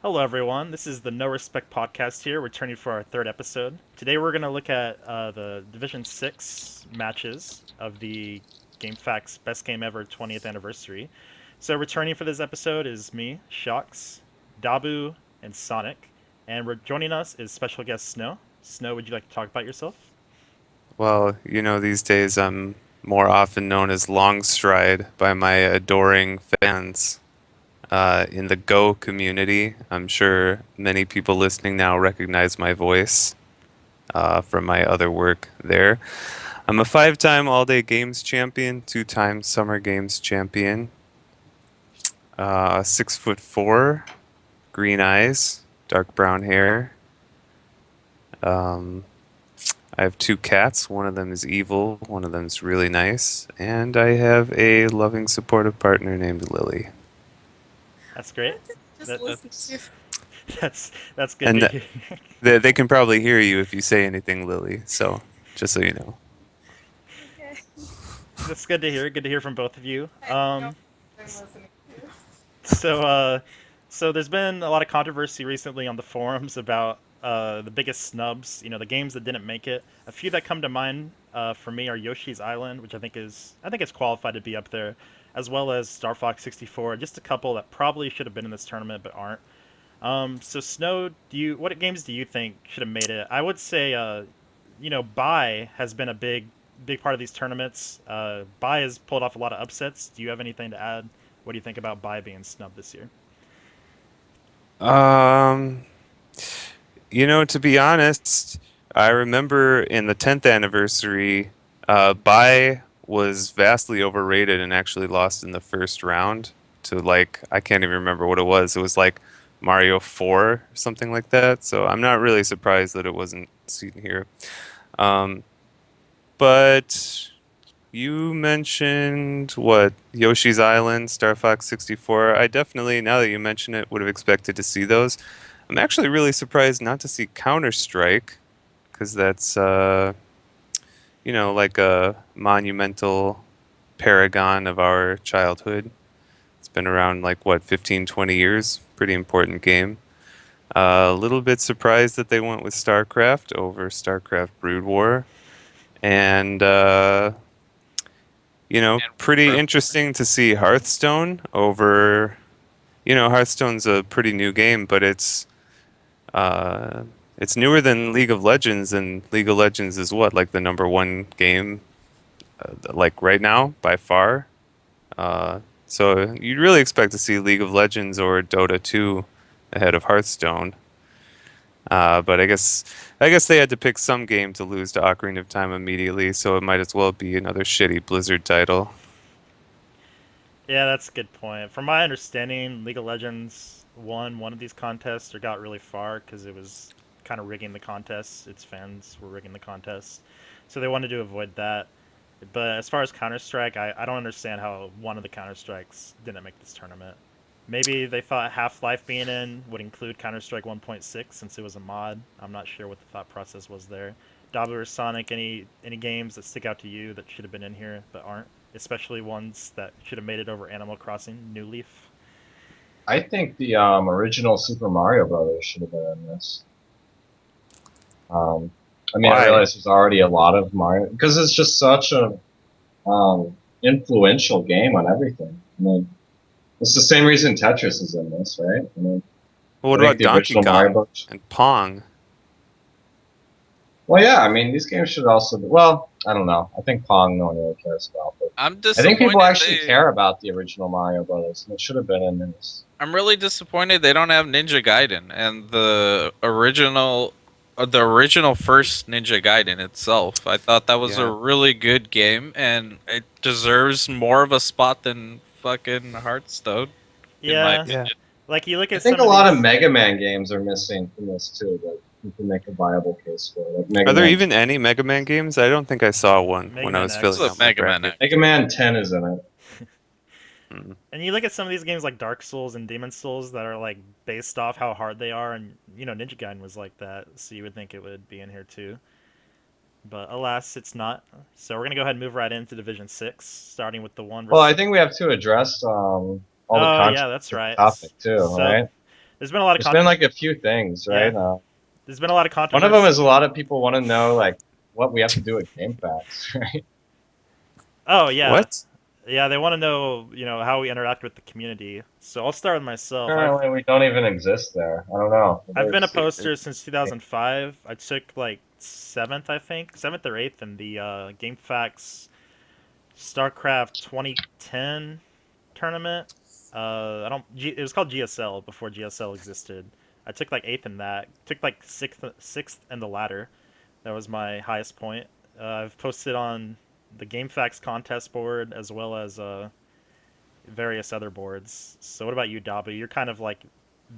Hello, everyone. This is the No Respect podcast here, returning for our third episode. Today, we're going to look at the Division 6 matches of the GameFAQS Best Game Ever 20th Anniversary. So, returning for this episode is me, Shox, Dabu, and Sonic. And joining us is special guest Snow. Snow, would you like to talk about yourself? Well, these days I'm more often known as Longstride by my adoring fans in the Go community. I'm sure many people listening now recognize my voice from my other work there. I'm a five-time all-day games champion, two-time summer games champion, 6'4", green eyes, dark brown hair. Um, I have two cats. One of them is evil, one of them is really nice, and I have a loving, supportive partner named Lily. That's great. Just That, listen to. that's good And to hear. they can probably hear you if you say anything, Lily. So just so you know. Okay. That's good to hear. Good to hear from both of you. I know what I'm listening to. So, uh, so there's been a lot of controversy recently on the forums about the biggest snubs. You know, the games that didn't make it. A few that come to mind for me are Yoshi's Island, which I think it's qualified to be up there, as well as Star Fox 64. Just a couple that probably should have been in this tournament but aren't. So Snow, what games do you think should have made it? I would say, Buy has been a big part of these tournaments. Buy has pulled off a lot of upsets. Do you have anything to add? What do you think about Buy being snubbed this year? Um, to be honest, I remember in the 10th anniversary, Bai was vastly overrated and actually lost in the first round to I can't even remember what it was. It was like Mario 4 or something like that. So I'm not really surprised that it wasn't seen here. Um, but you mentioned what Yoshi's Island, Star Fox 64. I definitely, now that you mention it, would have expected to see those. I'm actually really surprised not to see Counter Strike because that's like a monumental paragon of our childhood. It's been around like what 15, 20 years. Pretty important game. A little bit surprised that they went with StarCraft over StarCraft Brood War, and pretty interesting to see Hearthstone over. Hearthstone's a pretty new game, but uh, it's newer than League of Legends, and League of Legends is what, like the number one game, like right now by far. So you'd really expect to see League of Legends or Dota 2 ahead of Hearthstone. But I guess they had to pick some game to lose to Ocarina of Time immediately, so it might as well be another shitty Blizzard title. Yeah, that's a good point. From my understanding, League of Legends won one of these contests or got really far because it was kind of rigging the contests. Its fans were rigging the contests, so they wanted to avoid that. But as far as Counter Strike, I don't understand how one of the Counter Strikes didn't make this tournament. Maybe they thought Half Life being in would include Counter Strike 1.6 since it was a mod. I'm not sure what the thought process was there. Dabu or Sonic, any games that stick out to you that should have been in here but aren't? Especially ones that should have made it over Animal Crossing New Leaf. I think the original Super Mario Brothers should have been in this. Um, I Why? realize there's already a lot of Mario because it's just such a influential game on everything. It's the same reason Tetris is in this, right? Well, what I think about the Donkey original Mario Kong Bros. and Pong? Well, yeah, these games should also be. Well, I don't know. I think Pong no one really cares about, but I'm I think people disappointed actually they. care about the original Mario Brothers, and it should have been in this. I'm really disappointed they don't have Ninja Gaiden and the original first Ninja Gaiden itself. I thought that was a Yeah. really good game, and it deserves more of a spot than fucking Hearthstone, in my Yeah, Yeah. opinion. like you look I at think some a of lot of these. Mega Man games are missing from this too, but you can make a viable case for it. Like Mega Are there Man. even any Mega Man games? I don't think I saw one Mega when I Man was It's filling a X. out my Mega Man bracket. X. Mega Man 10 is in it. Mm. And you look at some of these games like Dark Souls and Demon Souls that are like based off how hard they are, and Ninja Gaiden was like that, so you would think it would be in here too. But alas, it's not. So we're gonna go ahead and move right into Division 6, starting with the one Well, I versus. think we have to address all the Oh yeah, controversy that's of the right. topic too, So right? There's been a lot of There's been like a few things, right? there's been a lot of One controversy. of them is a lot of people want to know like what we have to do at GameFAQs, right? Oh yeah, What? yeah. They want to know, how we interact with the community. So I'll start with myself. Apparently, we don't even exist there. I don't know. I've been a There's- poster since 2005. I took like seventh, I think, seventh or eighth in the GameFAQs StarCraft 2010 tournament. I don't. It was called GSL before GSL existed. I took like eighth in that. Took like sixth in the ladder. That was my highest point. I've posted on the GameFAQs contest board as well as various other boards. So what about you, Dabu? You're kind of like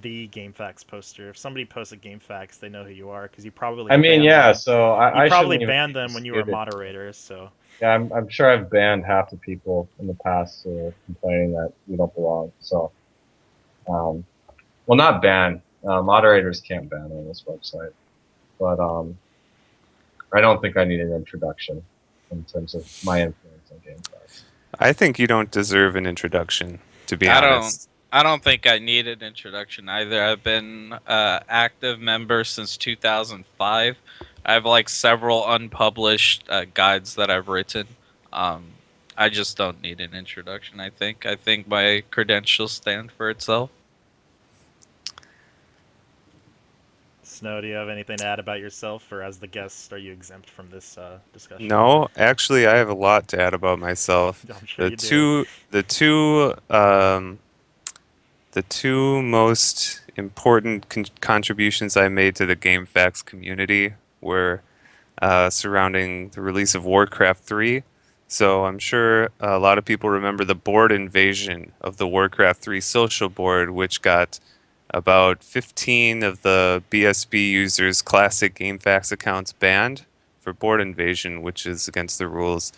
the GameFAQs poster. If somebody posts a GameFAQs, they know who you are because you probably I mean, banned yeah. them. So You I probably shouldn't even banned be them when you were a disputed. moderator. So Yeah, I'm sure I've banned half the people in the past who are complaining that we don't belong. So, well, not ban. Moderators can't ban on this website, but I don't think I need an introduction in terms of my influence on GameFAQs. I think you don't deserve an introduction, to be I honest. I don't think I need an introduction either. I've been active member since 2005. I have like several unpublished guides that I've written. Um, I just don't need an introduction. I think my credentials stand for itself. Snow, do you have anything to add about yourself, or as the guest, are you exempt from this discussion? No, actually, I have a lot to add about myself. I'm sure The you do. two, the two, um, the two most important contributions I made to the GameFAQs community were surrounding the release of Warcraft 3. So I'm sure a lot of people remember the board invasion of the Warcraft 3 social board, which got about 15 of the BSB users' classic GameFAQs accounts banned for board invasion, which is against the rules.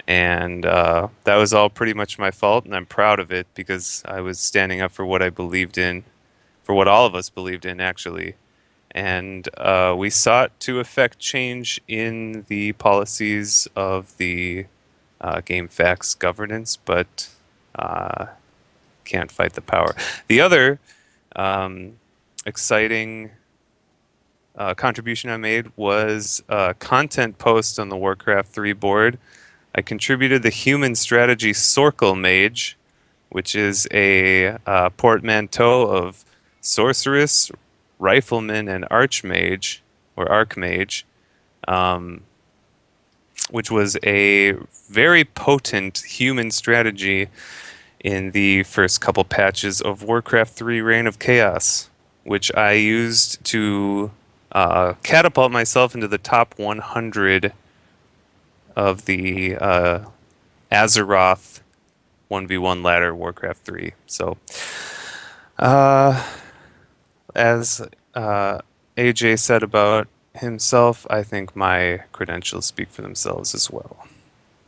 And that was all pretty much my fault, and I'm proud of it because I was standing up for what I believed in, for what all of us believed in, actually. And we sought to effect change in the policies of the GameFAQs governance, but can't fight the power. The other exciting contribution I made was a content post on the Warcraft 3 board. I contributed the human strategy Sorkle Mage, which is a portmanteau of sorceress, rifleman, and archmage, or archmage, um, which was a very potent human strategy in the first couple patches of Warcraft 3 Reign of Chaos, which I used to catapult myself into the top 100 of the Azeroth 1v1 ladder Warcraft 3. So, as AJ said about himself, I think my credentials speak for themselves as well.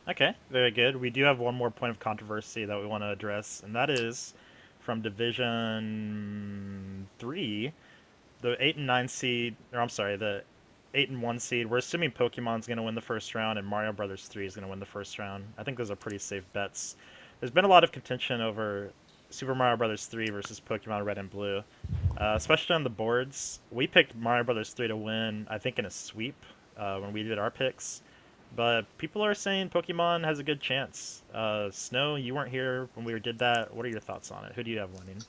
Okay, very good. We do have one more point of controversy that we want to address, and that is from Division 3, the 8 and 9 seed, or I'm sorry, the 8 and 1 seed. We're assuming Pokemon's going to win the first round, and Mario Brothers 3 is going to win the first round. I think those are pretty safe bets. There's been a lot of contention over Super Mario Brothers 3 versus Pokemon Red and Blue, especially on the boards. We picked Mario Brothers 3 to win, I think, in a sweep when we did our picks. But people are saying Pokemon has a good chance. Snow, you weren't here when we did that. What are your thoughts on it? Who do you have winning?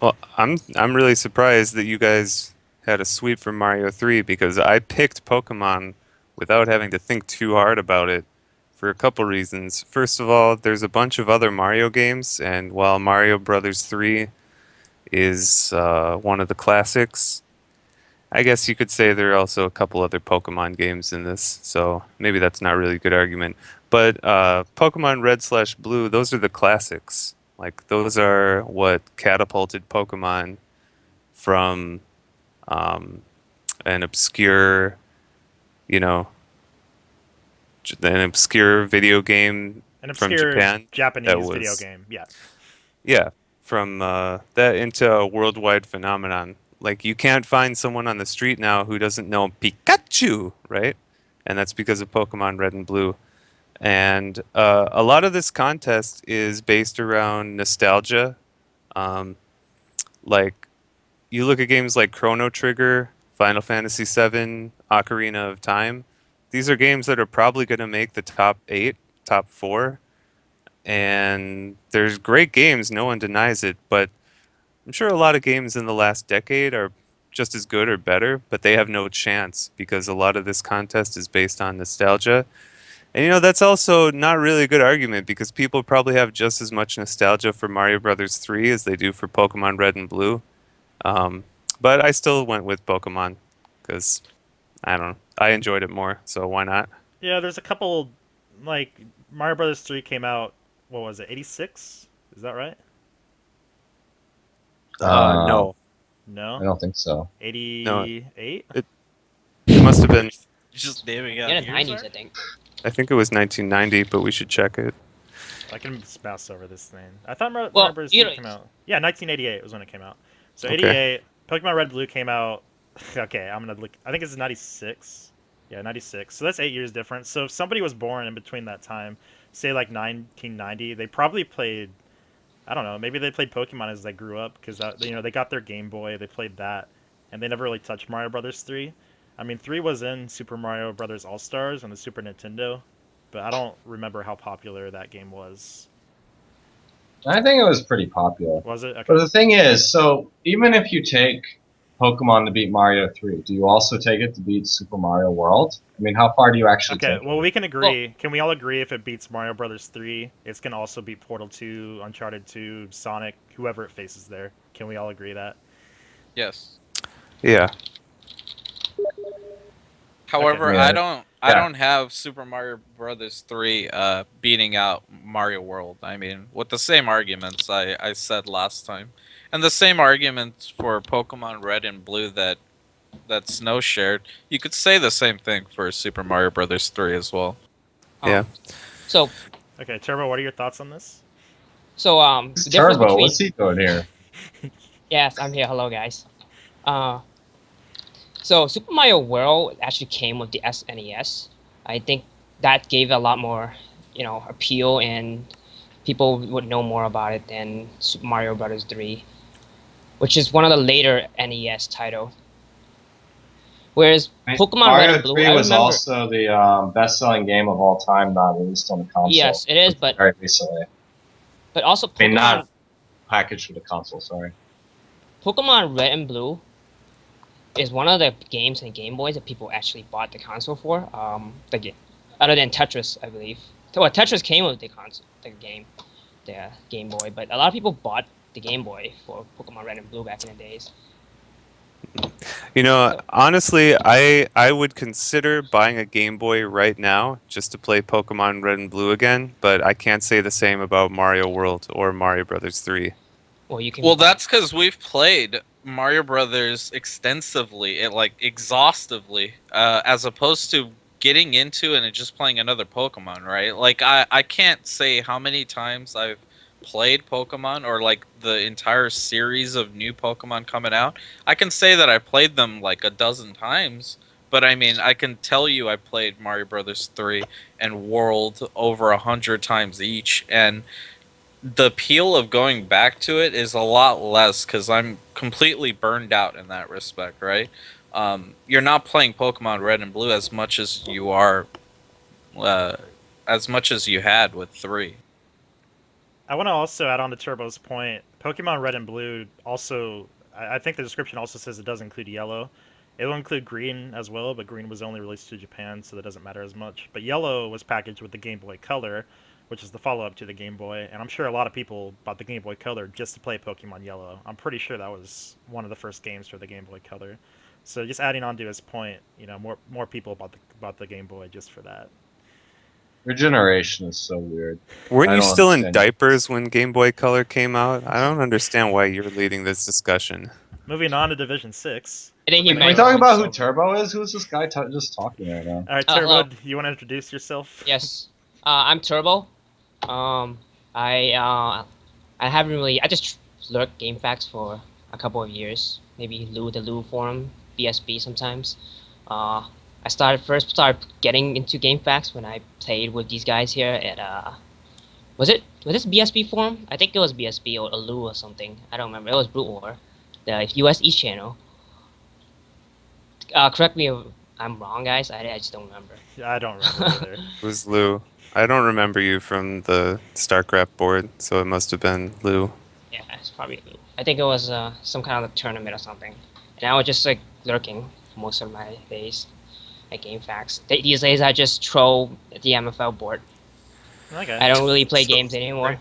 Well, I'm really surprised that you guys had a sweep for Mario 3 because I picked Pokemon without having to think too hard about it for a couple reasons. First of all, there's a bunch of other Mario games, and while Mario Brothers 3 is one of the classics, I guess you could say there are also a couple other Pokemon games in this, so maybe that's not really a good argument. But Pokemon Red/Blue, those are the classics. Like, those are what catapulted Pokemon from an obscure, you know, an obscure video game An from obscure Japan that Japanese video was, game. Yeah. yeah, from that into a worldwide phenomenon. Like, you can't find someone on the street now who doesn't know Pikachu, right? And that's because of Pokemon Red and Blue. And a lot of this contest is based around nostalgia. Um, like, you look at games like Chrono Trigger, Final Fantasy VII, Ocarina of Time. These are games that are probably going to make the top 8, top 4. And there's great games, no one denies it, but I'm sure a lot of games in the last decade are just as good or better, but they have no chance because a lot of this contest is based on nostalgia. And that's also not really a good argument because people probably have just as much nostalgia for Mario Brothers 3 as they do for Pokemon Red and Blue. Um, but I still went with Pokemon because I don't know, I enjoyed it more, so why not? Yeah, there's a couple, like Mario Brothers 3 came out. What was it? 86? Is that right? No, No, I don't think so. no, 88. it must have been. Just naming out Yeah, the years 90s, there? I think. I think it was 1990, but we should check it. I can just mouse over this thing. I thought Mario Well, Brothers you 3 know, came out. Yeah, 1988 was when it came out. So Okay. 88, Pokemon Red and Blue came out. Okay, I'm gonna look. I think it's 96. Yeah, 96. So that's 8 years difference. So if somebody was born in between that time, say like 1990, they probably played. I don't know. Maybe they played Pokemon as they grew up because they got their Game Boy. They played that, and they never really touched Mario Brothers 3. I mean, 3 was in Super Mario Brothers All Stars on the Super Nintendo, but I don't remember how popular that game was. I think it was pretty popular. Was it? Okay. But the thing is, so even if you take Pokemon to beat Mario 3, do you also take it to beat Super Mario World? I mean, how far do you actually Okay, take well, it? we can agree. Can we all agree if it beats Mario Brothers 3, it's going to also beat Portal 2, Uncharted 2, Sonic, whoever it faces there? Can we all agree that? Yes. Yeah. However, Okay. I Yeah. don't have Super Mario Brothers 3 beating out Mario World. I mean, with the same arguments I said last time, and the same arguments for Pokemon Red and Blue that Snow shared, you could say the same thing for Super Mario Brothers 3 as well. Yeah. So, Okay, Turbo, what are your thoughts on this? It's the difference Turbo. between What's he doing here? yes, I'm here. Hello, guys. Uh, so Super Mario World actually came with the SNES. I think that gave a lot more, appeal, and people would know more about it than Super Mario Brothers 3, which is one of the later NES title. Whereas Pokemon Red Mario and Blue, 3 I was remember. also the best-selling game of all time, not released on the console. Yes, it is, but very recently. also I mean, Pokemon not packaged for the console. Sorry. Pokemon Red and Blue is one of the games in Game Boys that people actually bought the console for. Other than Tetris, I believe. Well, Tetris came with the console, the Game Boy, but a lot of people bought the Game Boy for Pokemon Red and Blue back in the days. Honestly, I would consider buying a Game Boy right now just to play Pokemon Red and Blue again, but I can't say the same about Mario World or Mario Brothers 3. Well, you can. Well, that's because we've played Mario Brothers extensively, exhaustively, as opposed to getting into it and just playing another Pokemon, right? Like, I can't say how many times I've played Pokemon or like the entire series of new Pokemon coming out. I can say that I played them like a dozen times, but I mean, I can tell you I played Mario Brothers 3 and World over 100 times each, and the appeal of going back to it is a lot less because I'm completely burned out in that respect, right? You're not playing Pokemon Red and Blue as much as you are, as much as you had with 3. I want to also add on to Turbo's point. Pokemon Red and Blue also, I think the description also says it does include yellow. It will include green as well, but green was only released to Japan, so that doesn't matter as much. But yellow was packaged with the Game Boy Color, which is the follow-up to the Game Boy, and I'm sure a lot of people bought the Game Boy Color just to play Pokemon Yellow. I'm pretty sure that was one of the first games for the Game Boy Color. So just adding on to his point, more people bought the Game Boy just for that. Your generation is so weird. Weren't I you don't still in understand. diapers when Game Boy Color came out? I don't understand why you're leading this discussion. Moving on to Division 6. I think he Can we meant. talk about who Turbo is? Who's this guy just talking right now? All right, Hello. Turbo, do you want to introduce yourself? Yes, I'm Turbo. I haven't really. I just lurked GameFAQS for a couple of years. Maybe the Lou forum, BSB sometimes. I started getting into GameFAQs when I played with these guys here at was this BSB forum? I think it was BSB or Lou or something. I don't remember. It was Brute War. the US East channel. Correct me if I'm wrong, guys. I just don't remember. I don't remember either. It was Lou. I don't remember you from the StarCraft board, so it must have been Lou. Yeah, it's probably. I think it was some kind of tournament or something, and I was just like lurking most of my days at GameFAQs. These days, I just troll the MFL board. Okay. I don't really play So- games anymore.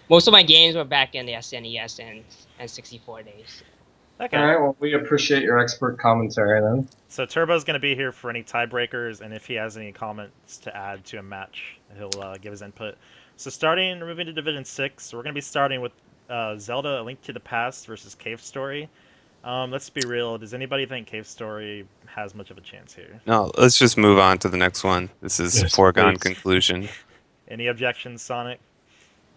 Most of my games were back in the SNES and 64 days. Okay. All right. Well, we appreciate your expert commentary then. So Turbo's going to be here for any tiebreakers, and if he has any comments to add to a match, he'll give his input. So moving to Division 6, we're going to be starting with Zelda: A Link to the Past versus Cave Story. Let's be real. Does anybody think Cave Story has much of a chance here? No, let's just move on to the next one. This is Yes, foregone please. conclusion. Any objections, Sonic?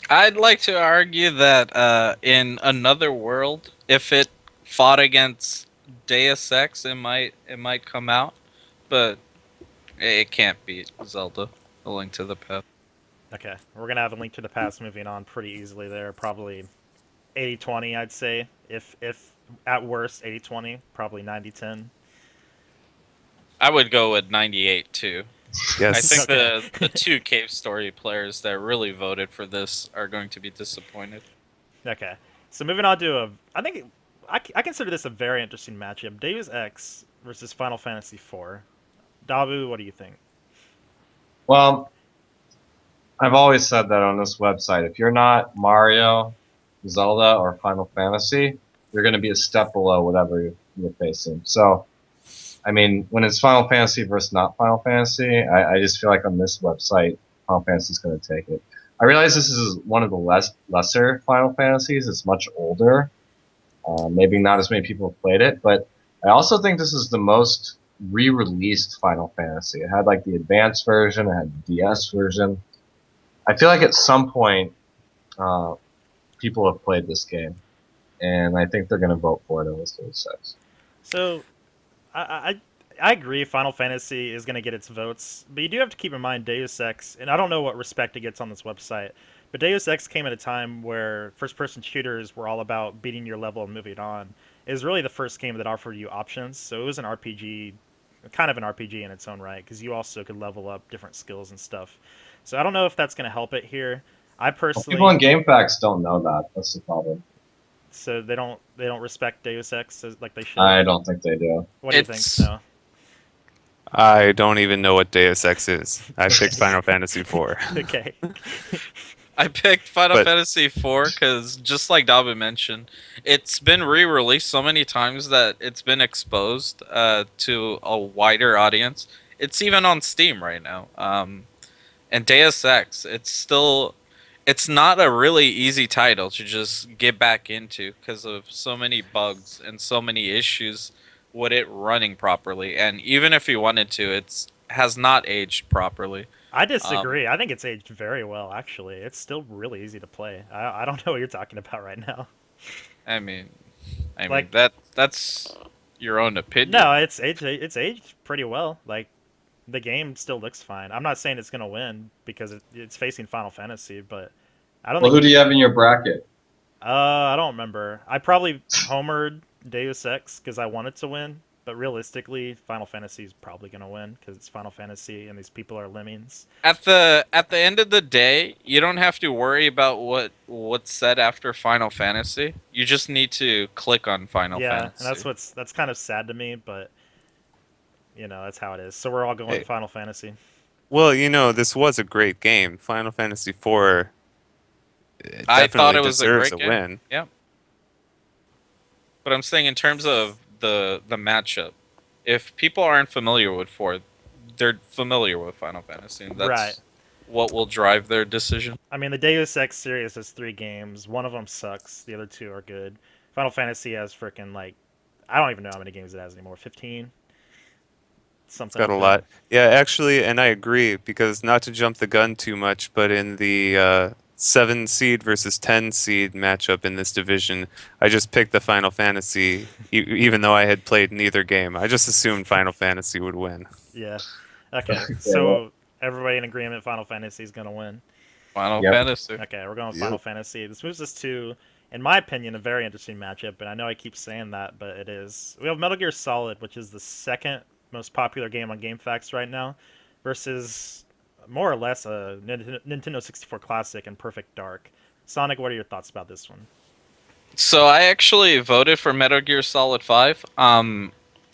I'd like to argue that in another world, if it fought against Deus Ex, it might come out, but it can't beat Zelda: A Link to the Past. Okay, we're going to have A Link to the Past moving on pretty easily there. Probably 80-20, I'd say. If at worst 80-20, probably 90-10. I would go with 98 too. Yes. I think Okay. the two Cave Story players that really voted for this are going to be disappointed. Okay, so moving on to I consider this a very interesting matchup. Deus Ex versus Final Fantasy IV. Dabu, what do you think? Well, I've always said that on this website. If you're not Mario, Zelda, or Final Fantasy, you're going to be a step below whatever you're facing. So, I mean, when it's Final Fantasy versus not Final Fantasy, I just feel like on this website, Final Fantasy is going to take it. I realize this is one of the lesser Final Fantasies. It's much older. Maybe not as many people have played it, but I also think this is the most re-released Final Fantasy. It had like the advanced version, it had the DS version. I feel like at some point, people have played this game, and I think they're going to vote for it in this Deus Ex. So, I agree. Final Fantasy is going to get its votes, but you do have to keep in mind Deus Ex, and I don't know what respect it gets on this website, but Deus Ex came at a time where first-person shooters were all about beating your level and moving on. It was really the first game that offered you options, so it was an RPG, kind of an RPG in its own right, because you also could level up different skills and stuff. So I don't know if that's going to help it here. I Well, personally, people on GameFAQs don't know that. That's the problem. so they don't respect Deus Ex like they should. I don't think they do. What do you think, It's- Snow? I don't even know what Deus Ex is. I picked Final Fantasy IV. Okay. I picked Final But- Fantasy IV because, just like Dabu mentioned, it's been re-released so many times that it's been exposed to a wider audience. It's even on Steam right now. And Deus Ex, it's not a really easy title to just get back into because of so many bugs and so many issues with it running properly. And even if you wanted to, it has not aged properly. I disagree. I think it's aged very well, actually. It's still really easy to play. I don't know what you're talking about right now. I mean Like- that's your own opinion. No, it's aged pretty well. Like, the game still looks fine. I'm not saying it's going to win because it's facing Final Fantasy, but I don't Well, who think... do you have in your bracket? I don't remember. I probably homered Deus Ex because I wanted to win, but realistically, Final Fantasy is probably going to win because it's Final Fantasy and these people are lemmings. At the end of the day, you don't have to worry about what's said after Final Fantasy. You just need to click on Final Yeah, Fantasy. and that's kind of sad to me, but that's how it is. So we're all going Hey. Final Fantasy. Well, this was a great game. Final Fantasy IV I thought definitely it was a deserves great a game. win. Yeah. But I'm saying in terms of the matchup, if people aren't familiar with 4, they're familiar with Final Fantasy, and that's Right. what will drive their decision. I mean, the Deus Ex series has 3 games. One of them sucks. The other 2 are good. Final Fantasy has freaking I don't even know how many games it has anymore. 15. It's Something. got a like lot. Yeah, actually, and I agree because not to jump the gun too much, but in the 7 seed versus 10 seed matchup in this division, I just picked the Final Fantasy, even though I had played neither game. I just assumed Final Fantasy would win. that. Yeah. Okay. So everybody in agreement, Final Fantasy is gonna win. Final Yep. Fantasy. Okay, we're going with Yep. Final Fantasy. This moves us to in my opinion, a very interesting matchup. And I know I keep saying that, but it is. We have Metal Gear Solid, which is the second most popular game on GameFAQs right now, versus more or less a Nintendo 64 classic and Perfect Dark. Sonic, what are your thoughts about this one? So I actually voted for Metal Gear Solid 5.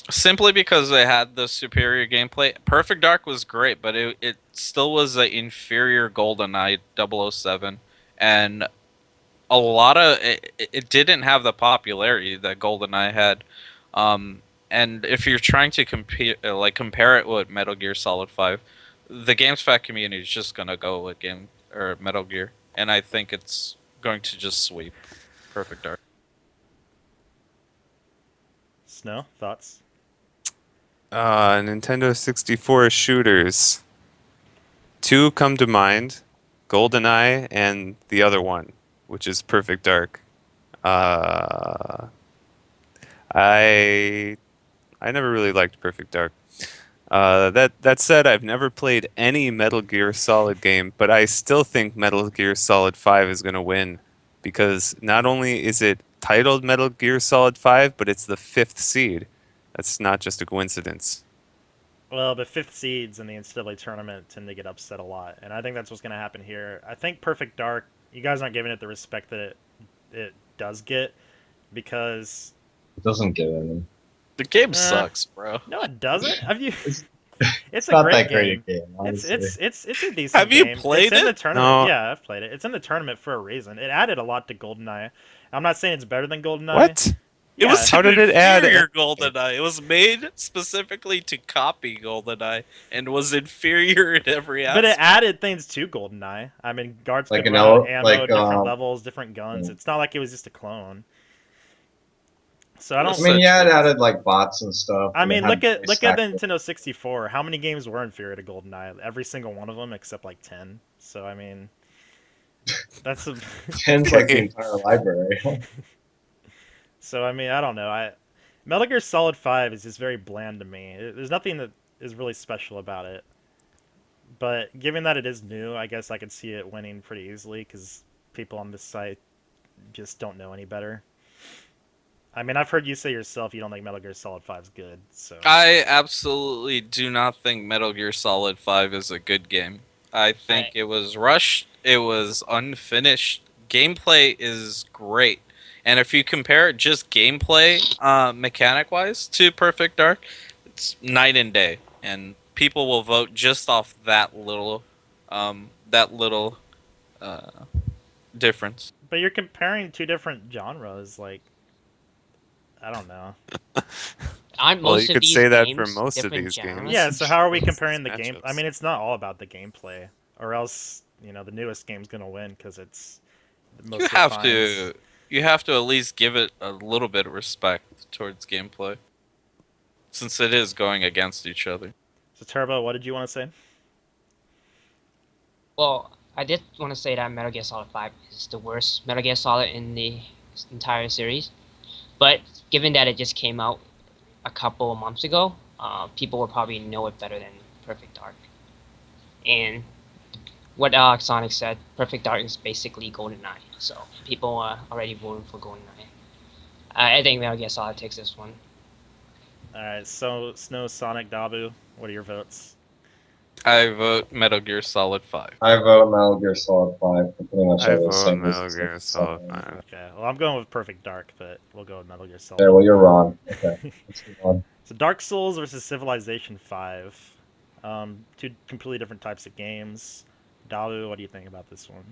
Simply because they had the superior gameplay. Perfect Dark was great, but it still was an inferior GoldenEye 007. And a lot of it didn't have the popularity that GoldenEye had. And if you're trying to compare it with Metal Gear Solid 5, the GameFAQs community is just gonna go with Metal Gear, and I think it's going to just sweep Perfect Dark. Snow, thoughts? Nintendo 64 shooters. Two come to mind: GoldenEye and the other one, which is Perfect Dark. I never really liked Perfect Dark. That said, I've never played any Metal Gear Solid game, but I still think Metal Gear Solid 5 is going to win because not only is it titled Metal Gear Solid 5, but it's the fifth seed. That's not just a coincidence. Well, the fifth seeds in the NCAA tournament tend to get upset a lot, and I think that's what's going to happen here. I think Perfect Dark, you guys aren't giving it the respect that it does get, because It doesn't get any. The game sucks, bro. no, it doesn't. Have you? It's- It's a not great that game. great a game, It's honestly. it's a decent Have you game. played it's in the it? tournament. No. Yeah, I've played it. It's in the tournament for a reason. It added a lot to GoldenEye. I'm not saying it's better than GoldenEye. What? It Yeah, was How an did it add inferior anything? GoldenEye. It was made specifically to copy GoldenEye and was inferior in every but it aspect. added things to GoldenEye. I mean, guards Like could an run out ele- ammo, like, different levels, different guns. yeah. It's not like it was just a clone. So I It was don't. I mean, yeah, it such- added like bots and stuff. I and it mean, had look at voice the acting. Nintendo 64. How many games were inferior to GoldenEye? Every single one of them, except like 10. So I mean, that's a. Ten's like the entire library. So I mean, I don't know. Metal Gear Solid 5 is just very bland to me. There's nothing that is really special about it. But given that it is new, I guess I could see it winning pretty easily because people on this site just don't know any better. I mean, I've heard you say yourself you don't think Metal Gear Solid 5 is good, so I absolutely do not think Metal Gear Solid 5 is a good game. I think Right. it was rushed, it was unfinished. Gameplay is great. And if you compare it just gameplay, mechanic wise, to Perfect Dark, it's night and day. And people will vote just off that little uh, difference. but you're comparing two different genres. Like, I don't know. Aren't Well, most you of could these say that games for most of different these games. genres? Yeah, so how are we Most of comparing the these game? I matchups. mean, it's not all about the gameplay, or else the newest game's gonna win because it's the most You have refined. you have to at least give it a little bit of respect towards gameplay, since it is going against each other. So Turbo, what did you want to say? Well, I did want to say that Metal Gear Solid 5 is the worst Metal Gear Solid in the entire series. But given that it just came out a couple of months ago, people will probably know it better than Perfect Dark. And what Sonic said, Perfect Dark is basically GoldenEye. So people are already voting for GoldenEye. I think Metal Gear Solid takes this one. All right, so Snow, Sonic, Dabu, what are your votes? I vote Metal Gear Solid 5. I vote Metal Gear Solid 5 for pretty much I all the vote same Metal reasons Gear as Solid Solid. 5. Okay, well I'm going with Perfect Dark, but we'll go with Metal Gear Solid. Okay, well, you're wrong. Okay, let's move on. So Dark Souls versus Civilization 5. Two completely different types of games. Dabu, what do you think about this one?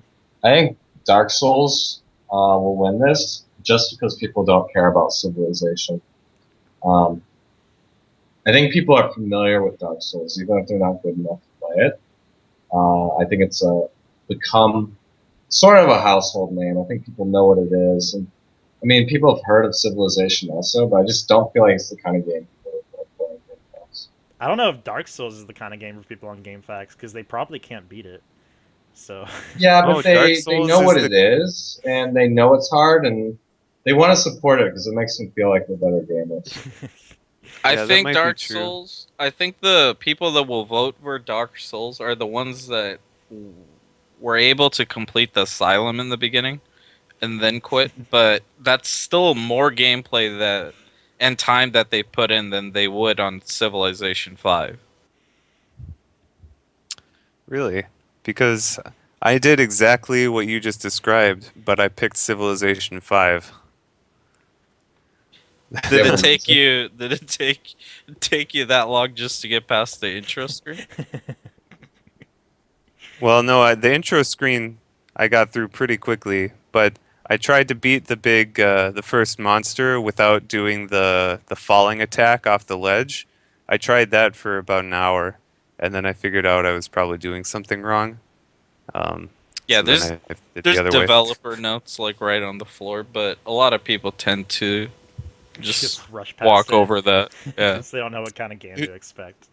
I think Dark Souls will win this just because people don't care about Civilization. Um, I think people are familiar with Dark Souls, even if they're not good enough to play it. I think it's become sort of a household name. I think people know what it is. And, I mean, people have heard of Civilization also, but I just don't feel like it's the kind of game people are playing. I don't know if Dark Souls is the kind of game for people on GameFAQs because they probably can't beat it. So Yeah, but Oh, Dark they Souls know is what the- it is, and they know it's hard, and they want to support it because it makes them feel like they're better gamers. I Yeah, that think might be Dark true. Souls. I think the people that will vote for Dark Souls are the ones that were able to complete the Asylum in the beginning. and then quit. But that's still more gameplay that and time that they put in than they would on Civilization 5. Really? Because I did exactly what you just described, but I picked Civilization 5. Did Yeah, it but- take you? Did it take you that long just to get past the intro screen? Well, no, the intro screen I got through pretty quickly, but I tried to beat the first monster without doing the falling attack off the ledge. I tried that for about an hour, and then I figured out I was probably doing something wrong. Um, Yeah, so then there's I did the there's other way. developer notes like right on the floor, but a lot of people tend to just rush past walk it. over that. Yeah. Because they don't know what kind of game to expect.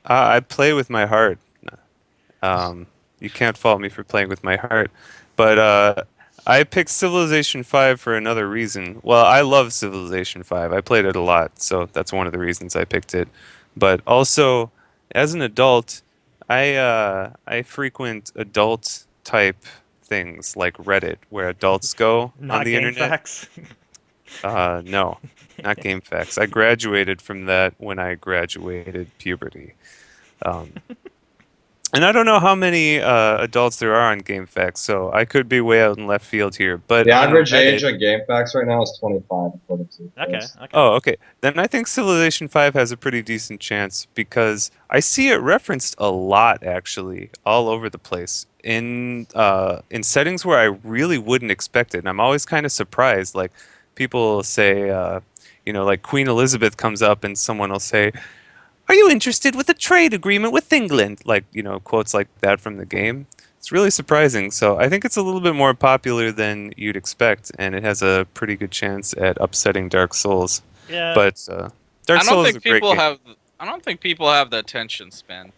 I play with my heart. You can't fault me for playing with my heart. But I picked Civilization 5 for another reason. Well, I love Civilization 5. I played it a lot, so that's one of the reasons I picked it. But also, as an adult, I frequent adult type things like Reddit, where adults go on Not the game internet. facts. No, not GameFAQS. I graduated from that when I graduated puberty. Um, and I don't know how many adults there are on GameFAQs, so I could be way out in left field here. But The on average Reddit- age at GameFAQs right now is 25, according to Okay. this. Okay. Oh, okay. Then I think Civilization 5 has a pretty decent chance because I see it referenced a lot, actually, all over the place in settings where I really wouldn't expect it. And I'm always kind of surprised. Like people say, like Queen Elizabeth comes up and someone will say, "Are you interested with a trade agreement with England?" Like, quotes like that from the game. It's really surprising. So I think it's a little bit more popular than you'd expect, and it has a pretty good chance at upsetting Dark Souls. Yeah. But Dark I don't Souls is think a great people game. have. I don't think people have the attention span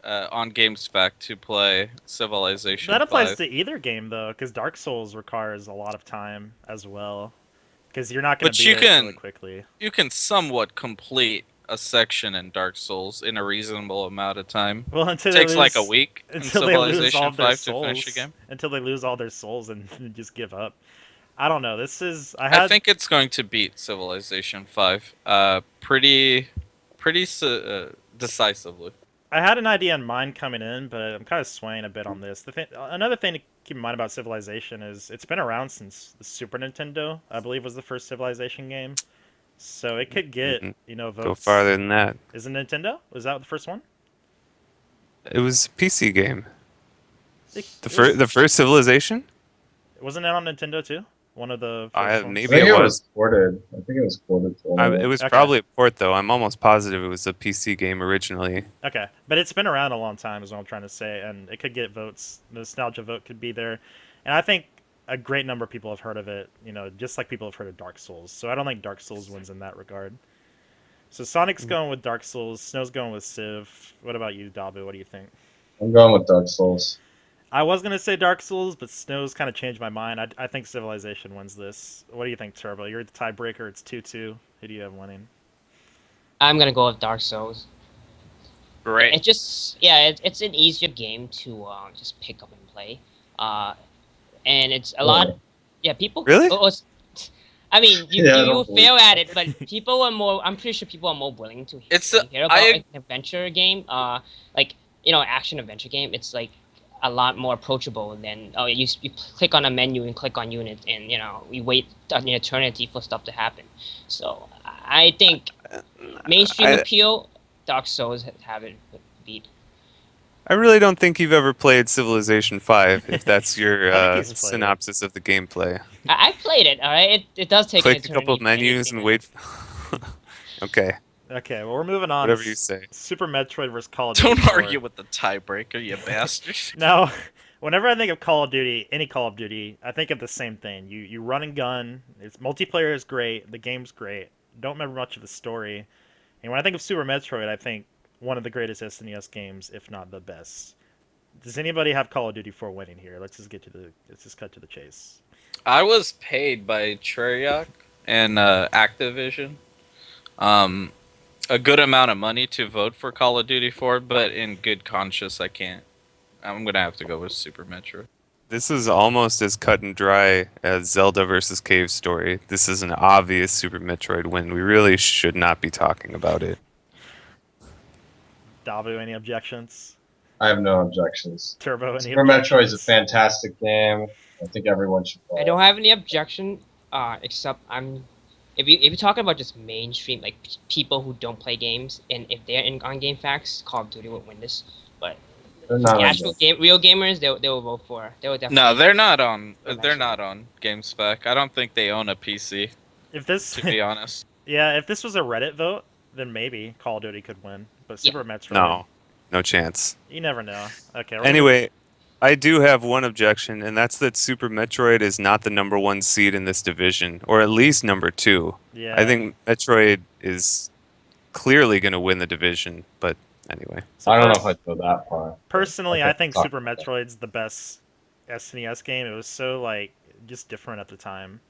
on GameSpec to play Civilization That applies 5. to either game though, because Dark Souls requires a lot of time as well. Because you're not going But to you beat it can- really quickly. You can somewhat complete a section in Dark Souls in a reasonable amount of time. Well, until It they takes lose, like a week in until they lose Civilization all of their 5 to finish a souls. game. Until they lose all their souls and just give up. I don't know. This is I think it's going to beat Civilization 5 pretty decisively. I had an idea in mind coming in, but I'm kind of swaying a bit on this. Another thing to keep in mind about Civilization is it's been around since the Super Nintendo. I believe was the first Civilization game, so it could get Mhm. votes. Go farther than that. Is it Nintendo? Was that the first one? It was a PC game. It, The first Civilization? wasn't it on Nintendo too? One of the I- first ones? maybe I think it it was. was ported. I think it was ported to another. It was Okay. probably a port, though. I'm almost positive it was a PC game originally. Okay, but it's been around a long time, is what I'm trying to say, and it could get votes. The nostalgia vote could be there, and I think a great number of people have heard of it. Just like people have heard of Dark Souls. So I don't think Dark Souls wins in that regard. So Sonic's going with Dark Souls. Snow's going with Civ. What about you, Dabu? What do you think? I'm going with Dark Souls. I was gonna say Dark Souls, but Snow's kind of changed my mind. I think Civilization wins this. What do you think, Turbo? You're the tiebreaker. It's 2-2. Who do you have winning? I'm gonna go with Dark Souls. Great. It just it's an easier game to just pick up and play, and it's a lot. Yeah, people. Really? I mean, you Yeah, I you don't believe fail at it, but people are more. I'm pretty sure people are more willing to It's hear about I- an adventure game. Action adventure game. It's like a lot more approachable than you click on a menu and click on units, and we wait an eternity for stuff to happen. So I think mainstream I- appeal, Dark Souls have it beat. I really don't think you've ever played Civilization 5, if that's your I think he's played it. synopsis of the gameplay. I played it. All right, it does take Click an a couple of eternity menus for and anything. wait. Okay, Okay, well we're moving on. whatever you say. Super Metroid versus Call of Duty. Don't 4. argue with the tiebreaker, you bastard. Now, whenever I think of Call of Duty, any Call of Duty, I think of the same thing. You run and gun. Its multiplayer is great. The game's great. Don't remember much of the story. And when I think of Super Metroid, I think one of the greatest SNES games, if not the best. Does anybody have Call of Duty 4 winning here? Let's just cut to the chase. I was paid by Treyarch and Activision a good amount of money to vote for Call of Duty 4, but in good conscience, I can't. I'm gonna have to go with Super Metroid. This is almost as cut and dry as Zelda versus Cave Story. This is an obvious Super Metroid win. We really should not be talking about it. Dabu, any objections? I have no objections. Turbo, any Super Metroid is a objections? fantastic game. I think everyone should play I it. don't have any objection, except if you're talking about just mainstream like people who don't play games, and if they're on GameFAQs, Call of Duty would win this. But They're the not on actual real gamers, they will vote for. They will definitely. No, they're not on. Super They're Metroid. not on GameSpec. I don't think they own a PC. If this, To be honest. yeah, if this was a Reddit vote, then maybe Call of Duty could win. But Super Metroid, No, no chance. you never know. Okay. Anyway, I do have one objection, and that's that Super Metroid is not the number 1 seed in this division, or at least number 2. Yeah. I think Metroid is clearly going to win the division, but anyway. So I don't know if I'd go that far. Personally, I think talk Super about that. Metroid's the best SNES game. It was so like just different at the time,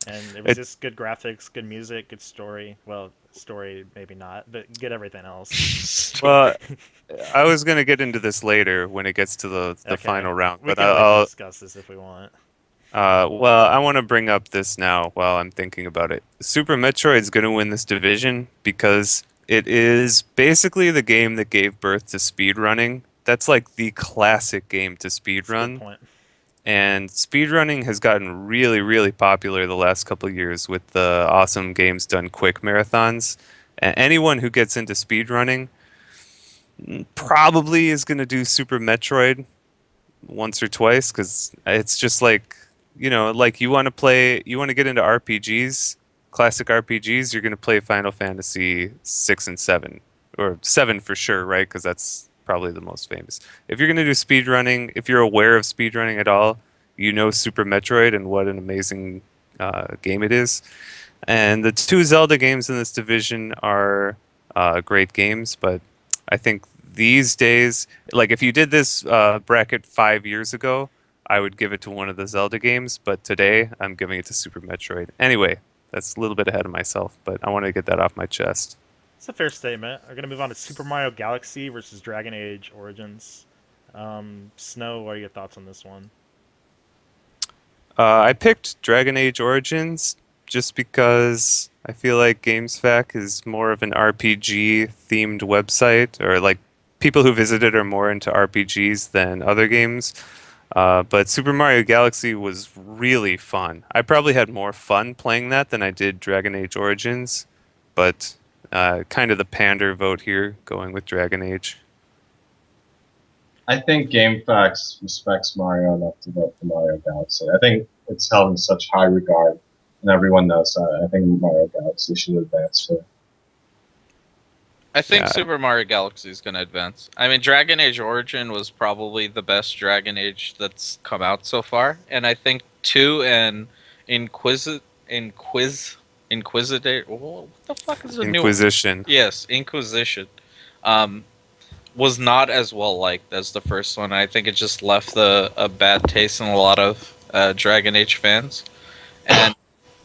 and it was It- just good graphics, good music, good story. Well, story maybe not, but good everything else. Well, I was going to get into this later when it gets to the Okay. final round, We but can I'll discuss this if we want. well, I want to bring up this now while I'm thinking about it. Super Metroid's going to win this division because it is basically the game that gave birth to speedrunning. That's like the classic game to That's a good speedrun. point. And speedrunning has gotten really, really popular the last couple of years with the awesome Games Done Quick marathons. And anyone who gets into speedrunning probably is going to do Super Metroid once or twice because it's just like, like you want to get into RPGs, classic RPGs, you're going to play Final Fantasy 6 and 7, or 7 for sure, right? Because that's probably the most famous. If you're going to do speedrunning, if you're aware of speedrunning at all, you know Super Metroid and what an amazing game it is. And the 2 Zelda games in this division are great games, but I think these days, like if you did this bracket 5 years ago, I would give it to one of the Zelda games, but today I'm giving it to Super Metroid. Anyway, that's a little bit ahead of myself, but I want to get that off my chest. It's a fair statement. We're gonna move on to Super Mario Galaxy versus Dragon Age Origins. Snow, what are your thoughts on this one? I picked Dragon Age Origins just because I feel like GamesFAQ is more of an RPG themed website, or like people who visit it are more into RPGs than other games. But Super Mario Galaxy was really fun. I probably had more fun playing that than I did Dragon Age Origins, but kind of the pander vote here, going with Dragon Age. I think GameFAQs respects Mario enough to vote for Mario Galaxy. I think it's held in such high regard, and everyone knows that. I think Mario Galaxy should advance to. I think Yeah. Super Mario Galaxy is going to advance. I mean, Dragon Age Origin was probably the best Dragon Age that's come out so far, and I think 2 and Inquisitor. What the fuck is the new one? Inquisition. Yes, Inquisition. Was not as well liked as the first one. I think it just left a bad taste in a lot of Dragon Age fans. And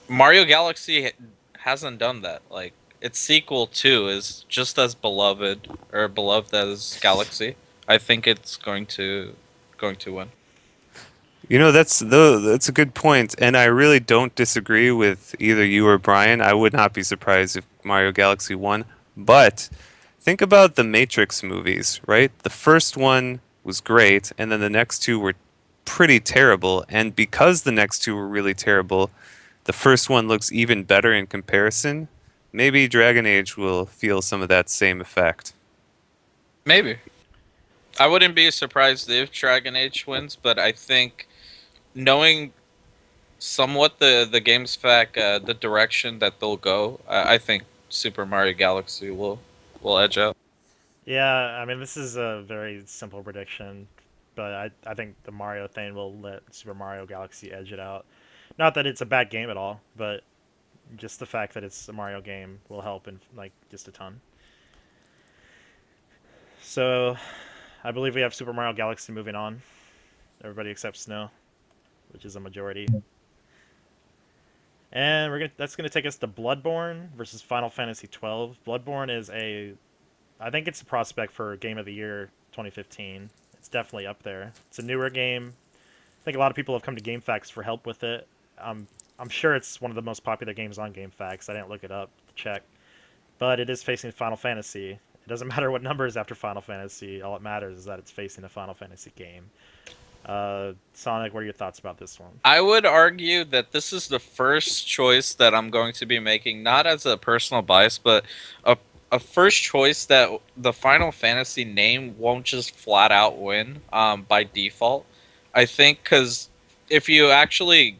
Mario Galaxy hasn't done that. Like its sequel 2 is just as beloved as Galaxy. I think it's going to win. That's a good point, and I really don't disagree with either you or Brian. I would not be surprised if Mario Galaxy won, but think about the Matrix movies, right? The first one was great, and then the next 2 were pretty terrible, and because the next 2 were really terrible, the first one looks even better in comparison. Maybe Dragon Age will feel some of that same effect. Maybe. I wouldn't be surprised if Dragon Age wins, but I think knowing somewhat the game's fact, the direction that they'll go, I think Super Mario Galaxy will edge out. Yeah, I mean this is a very simple prediction, but I think the Mario thing will let Super Mario Galaxy edge it out. Not that it's a bad game at all, but just the fact that it's a Mario game will help in like just a ton. So, I believe we have Super Mario Galaxy moving on. Everybody except Snow, which is a majority. And that's gonna take us to Bloodborne versus Final Fantasy XII. Bloodborne is I think it's a prospect for Game of the Year 2015. It's definitely up there. It's a newer game. think a lot of people have come to GameFAQs for help with it. I'm sure it's one of the most popular games on GameFAQs. I didn't look it up to check, but it is facing Final Fantasy. It doesn't matter what number is after Final Fantasy. All it matters is that it's facing a Final Fantasy game. Sonic, what are your thoughts about this one? I would argue that this is the first choice that I'm going to be making, not as a personal bias, but a, a first choice that the Final Fantasy name won't just flat out win by default. I think because if you actually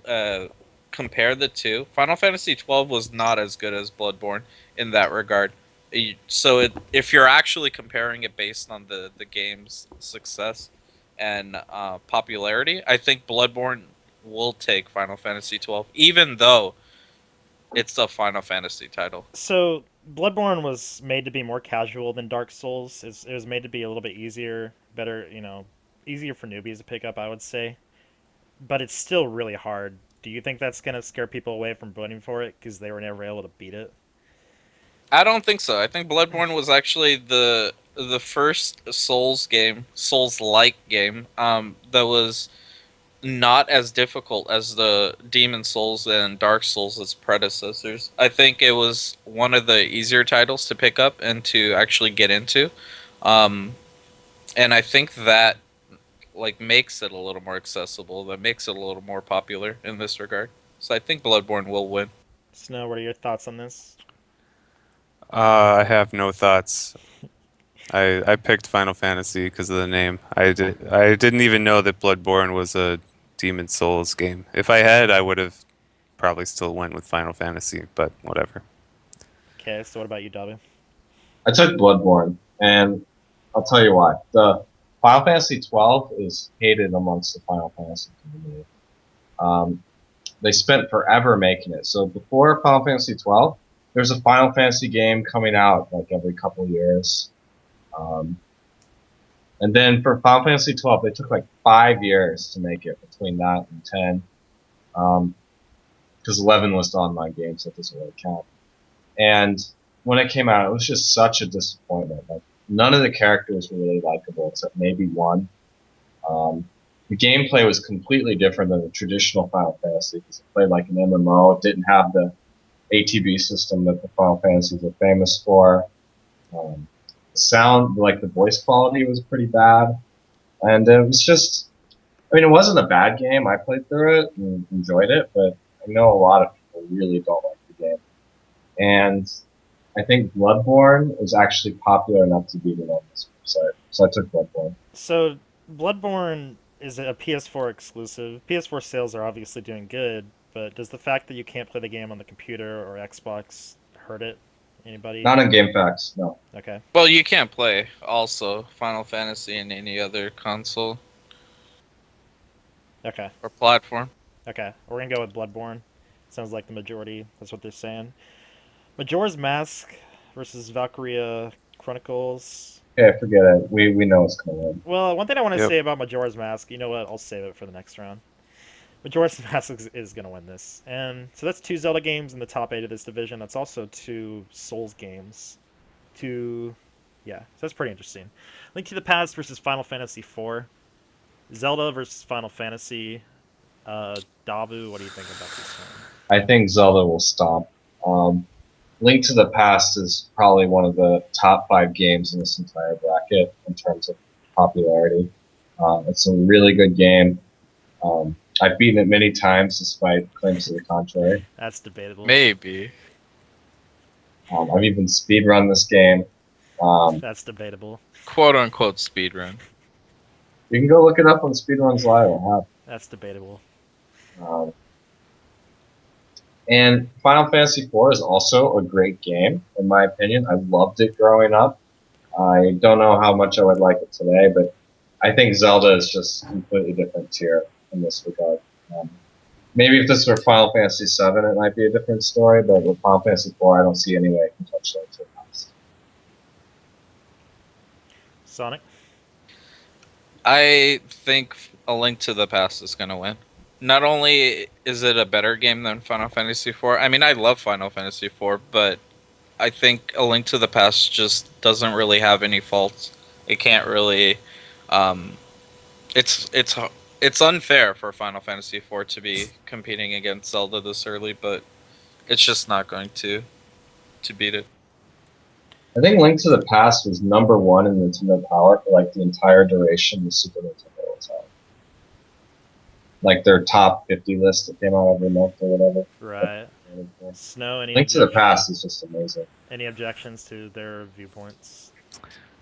uh, compare the two, Final Fantasy 12 was not as good as Bloodborne in that regard. So if you're actually comparing it based on the game's success and popularity, I think Bloodborne will take Final Fantasy 12, even though it's a Final Fantasy title. So Bloodborne was made to be more casual than Dark Souls. It was made to be a little bit easier, better, easier for newbies to pick up, I would say. But it's still really hard. Do you think that's gonna scare people away from voting for it because they were never able to beat it? I don't think so. I think Bloodborne was actually the first Souls game, Souls-like game, that was not as difficult as the Demon Souls and Dark Souls its predecessors. I think it was one of the easier titles to pick up and to actually get into. Um, and I think that like makes it a little more accessible, that makes it a little more popular in this regard. So I think Bloodborne will win. Snow, what are your thoughts on this? I have no thoughts. I picked Final Fantasy because of the name. I didn't even know that Bloodborne was a Demon Souls game. If I had, I would have probably still went with Final Fantasy, but whatever. Okay, so what about you, Dabu? I took Bloodborne, and I'll tell you why. The Final Fantasy 12 is hated amongst the Final Fantasy community. Um, they spent forever making it. So before Final Fantasy 12, there's a Final Fantasy game coming out like every couple years. Um, and then for Final Fantasy 12, it took like 5 years to make it between that and 10. Because 11 was the online game, so it doesn't really count. And when it came out, it was just such a disappointment. Like none of the characters were really likable except maybe one. The gameplay was completely different than the traditional Final Fantasy because it played like an MMO. It didn't have the ATB system that the Final Fantasies are famous for. The sound, like the voice quality, was pretty bad, and it was just. I mean, it wasn't a bad game. I played through it and enjoyed it, but I know a lot of people really don't like the game. And I think Bloodborne is actually popular enough to beat it on this website, so I took Bloodborne. So Bloodborne is a PS4 exclusive. PS4 sales are obviously doing good, but does the fact that you can't play the game on the computer or Xbox hurt it? Anybody? Not on GameFAQs, no. Okay. Well, you can't play also Final Fantasy in any other console Okay. or platform. Okay. We're gonna go with Bloodborne. Sounds like the majority. That's what they're saying. Majora's Mask versus Valkyria Chronicles. Okay, forget it. We know it's gonna win. Well, one thing I want to Yep. say about Majora's Mask, you know what? I'll save it for the next round. Majora's Mask is going to win this. And so that's 2 Zelda games in the top 8 of this division. That's also 2 Souls games. Yeah, so that's pretty interesting. Link to the Past versus Final Fantasy IV. Zelda versus Final Fantasy. Dabu, what do you think about this one? I think Zelda will stomp. Link to the Past is probably one of the top 5 games in this entire bracket in terms of popularity. It's a really good game. I've beaten it many times despite claims to the contrary. That's debatable. Maybe. I've even speedrun this game. That's debatable. Quote unquote speedrun. You can go look it up on Speedruns Live. I have. That's debatable. And Final Fantasy IV is also a great game, in my opinion. I loved it growing up. I don't know how much I would like it today, but I think Zelda is just a completely different tier in this regard. Maybe if this were Final Fantasy VII, it might be a different story, but with Final Fantasy IV, I don't see any way it can touch Link to the Past. Sonic? I think A Link to the Past is going to win. Not only is it a better game than Final Fantasy IV, I mean, I love Final Fantasy IV, but I think A Link to the Past just doesn't really have any faults. It can't really, it's It's unfair for Final Fantasy IV to be competing against Zelda this early, but it's just not going to beat it. I think Link to the Past was #1 in Nintendo Power for like the entire duration the Super Nintendo was on. Like their top 50 list that came out every month or whatever. Right. Snow, Link to the Past is just amazing. any objections to their viewpoints?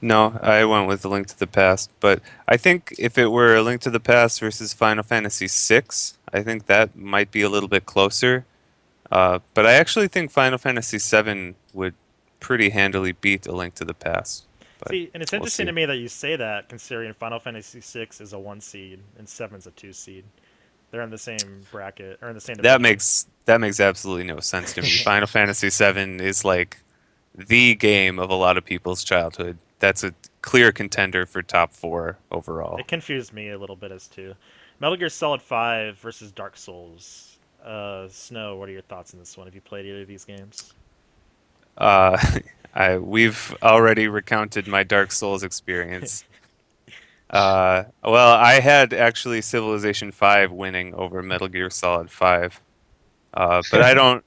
No, I went with A Link to the Past, but I think if it were A Link to the Past versus Final Fantasy VI, I think that might be a little bit closer. But I actually think Final Fantasy VII would pretty handily beat A Link to the Past. But See, and it's we'll interesting see. to me that you say that, considering Final Fantasy VI is a 1 seed and 7's a 2 seed. They're in the same bracket or in the same division. That makes absolutely no sense to me. Final Fantasy VII is like the game of a lot of people's childhood. That's a clear contender for top 4 overall. It confused me a little bit as to Metal Gear Solid 5 versus Dark Souls. Snow, what are your thoughts on this one? Have you played either of these games? Uh, we've already recounted my Dark Souls experience. Well, I had actually Civilization 5 winning over Metal Gear Solid 5. But I don't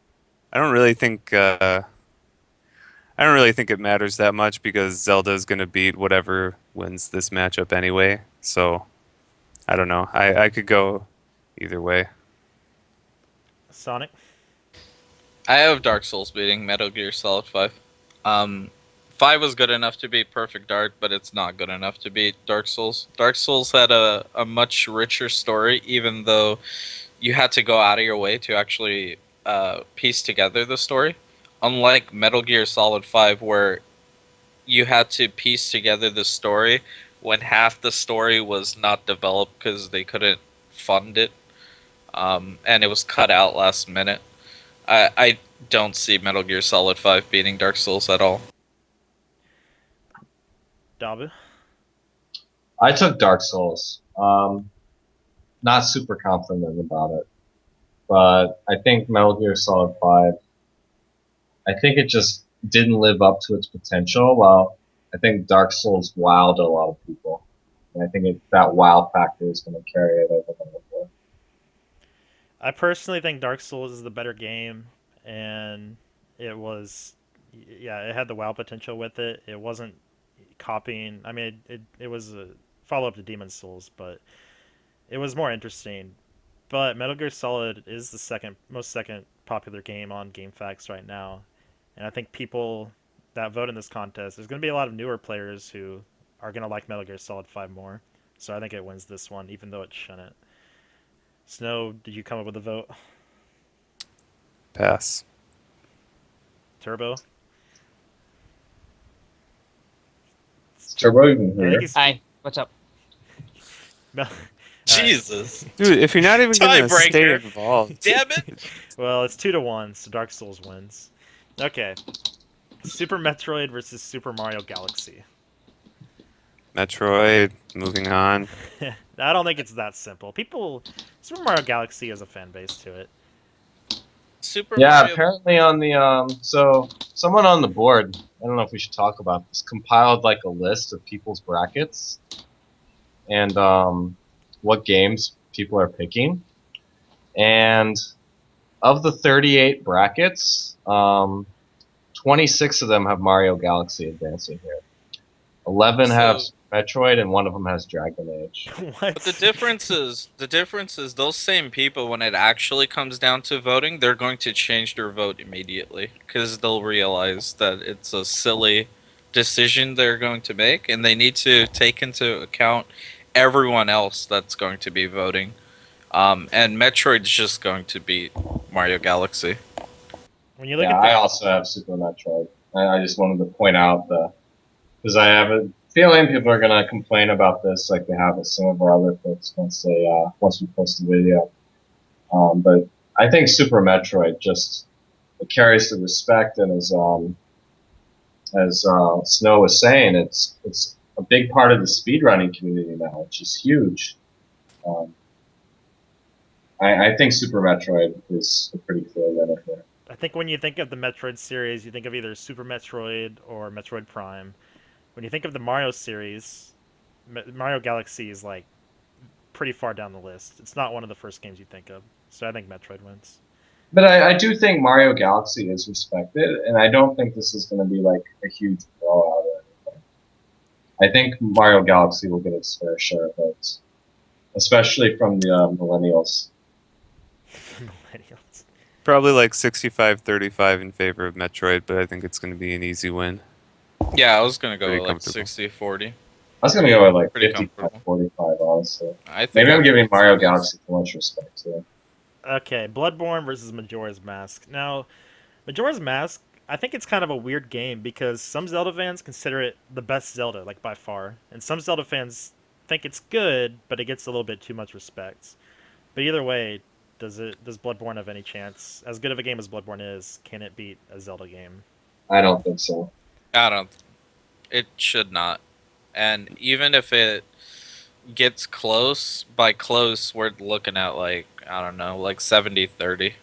really think I don't really think it matters that much because Zelda's gonna beat whatever wins this matchup anyway. So I don't know. I could go either way. Sonic? I have Dark Souls beating Metal Gear Solid 5. 5 was good enough to beat Perfect Dark, but it's not good enough to beat Dark Souls. Dark Souls had a much richer story, even though you had to go out of your way to actually piece together the story. Unlike Metal Gear Solid 5, where you had to piece together the story when half the story was not developed because they couldn't fund it, and it was cut out last minute. I don't see Metal Gear Solid 5 beating Dark Souls at all. Dabu? I took Dark Souls. Not super confident about it, but I think Metal Gear Solid 5. I think it just didn't live up to its potential. While I think Dark Souls wowed a lot of people, and I think that wow factor is going to carry it over the before. I personally think Dark Souls is the better game, and it was, yeah, it had the WoW potential with it. It wasn't copying. I mean, it was a follow up to Demon's Souls, but it was more interesting. But Metal Gear Solid is the second popular game on GameFAQS right now, and I think people that vote in this contest, there's going to be a lot of newer players who are going to like Metal Gear Solid 5 more. So I think it wins this one, even though it shouldn't. Snow, did you come up with a vote? Pass. Turbo? Is Turbo even I think here? he's Hi, what's up? Jesus. Dude, if you're not even gonna stay Tiebreaker. involved. Damn it. Well, it's 2-1, so Dark Souls wins. Okay. Super Metroid versus Super Mario Galaxy. Metroid, moving on. I don't think it's that simple. Super Mario Galaxy has a fan base to it. Super Yeah, Mario. apparently on the so someone on the board, I don't know if we should talk about this, compiled like a list of people's brackets and what games people are picking. And of the 38 brackets, 26 of them have Mario Galaxy advancing here. 11 have So- Metroid, and one of them has Dragon Age. What? But the difference is those same people, when it actually comes down to voting, they're going to change their vote immediately because they'll realize that it's a silly decision they're going to make, and they need to take into account everyone else that's going to be voting. And Metroid's just going to beat Mario Galaxy. When you look Yeah, at the I also have Super Metroid. I just wanted to point out because I have a feeling people are gonna complain about this, like they have with some of our other folks once we post the video. But I think Super Metroid just it carries the respect, and as Snow was saying, it's a big part of the speedrunning community now, which is huge. I think Super Metroid is a pretty clear winner here. I think when you think of the Metroid series, you think of either Super Metroid or Metroid Prime. When you think of the Mario series, Mario Galaxy is like pretty far down the list. It's not one of the first games you think of. So I think Metroid wins. But I do think Mario Galaxy is respected, and I don't think this is going to be like a huge blowout or anything. I think Mario Galaxy will get its fair share of votes, especially from the millennials. Millennials. Probably like 65-35 in favor of Metroid, but I think it's going to be an easy win. Yeah, I was gonna go Pretty with like comfortable. 60-40. I was going to go with like Pretty 55-45, honestly. I think Maybe I'm giving Mario it's- Galaxy too much respect too. Okay, Bloodborne versus Majora's Mask. Now, Majora's Mask, I think it's kind of a weird game because some Zelda fans consider it the best Zelda, like by far, and some Zelda fans think it's good, but it gets a little bit too much respect. But either way, does Bloodborne have any chance? As good of a game as Bloodborne is, can it beat a Zelda game? I don't think so. I don't. It should not. And even if it gets close, by close, we're looking at like, I don't know, like 70-30.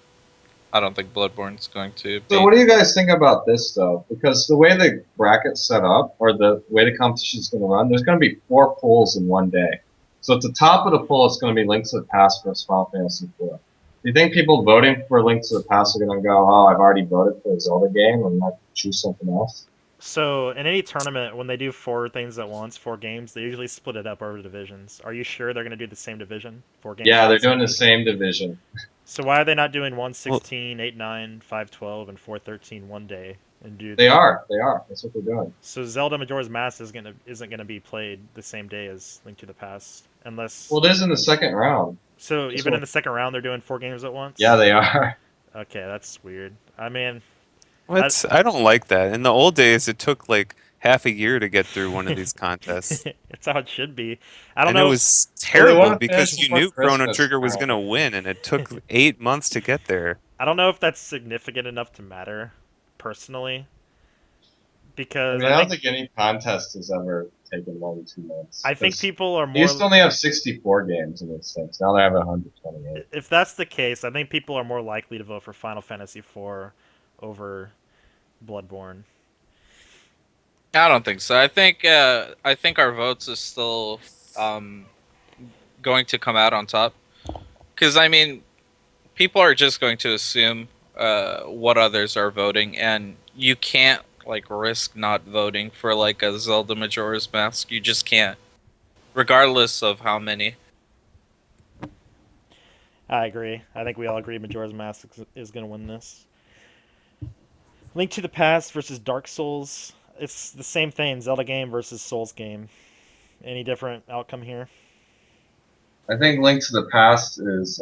I don't think Bloodborne's going to So be. what do you guys think about this though? Because the way the bracket's set up, or the way the competition's going to run, there's going to be 4 polls in one day. So at the top of the poll, it's going to be Link to the Past versus Final Fantasy IV. Do you think people voting for Link to the Past are going to go, oh, I've already voted for a Zelda game, and not choose something else? So in any tournament, when they do 4 things at once, 4 games, they usually split it up over divisions. Are you sure they're going to do the same division? 4 games. Yeah, for they're doing the division? same division. So why are they not doing 116, 8-9, 5-12, and 4-13 one day and do? They are. That's what they're doing. So Zelda Majora's Mask isn't gonna be played the same day as Link to the Past, unless. Well, it is in the second round. So That's even in what- the second round, they're doing 4 games at once. Yeah, they are. Okay, that's weird. I mean, What? I don't like that. In the old days, it took like half a year to get through one of these contests. it's how it should be. I don't And know. it was wanna terrible finish because you before knew Chrono Christmas, Trigger was Carl. going to win, and it took 8 months to get there. I don't know if that's significant enough to matter, personally. I Because mean, I don't think any contest has ever taken more than 2 months. I think 'Cause people are they more. used to only have 64 games in these things. Now they have 128. If that's the case, I think people are more likely to vote for Final Fantasy IV over Bloodborne. I don't think so. I think our votes is still going to come out on top. Because I mean, people are just going to assume what others are voting, and you can't like risk not voting for like a Zelda Majora's Mask. You just can't, regardless of how many. I agree. I think we all agree Majora's Mask is going to win this. Link to the Past versus Dark Souls. It's the same thing. Zelda game versus Souls game. Any different outcome here? I think Link to the Past is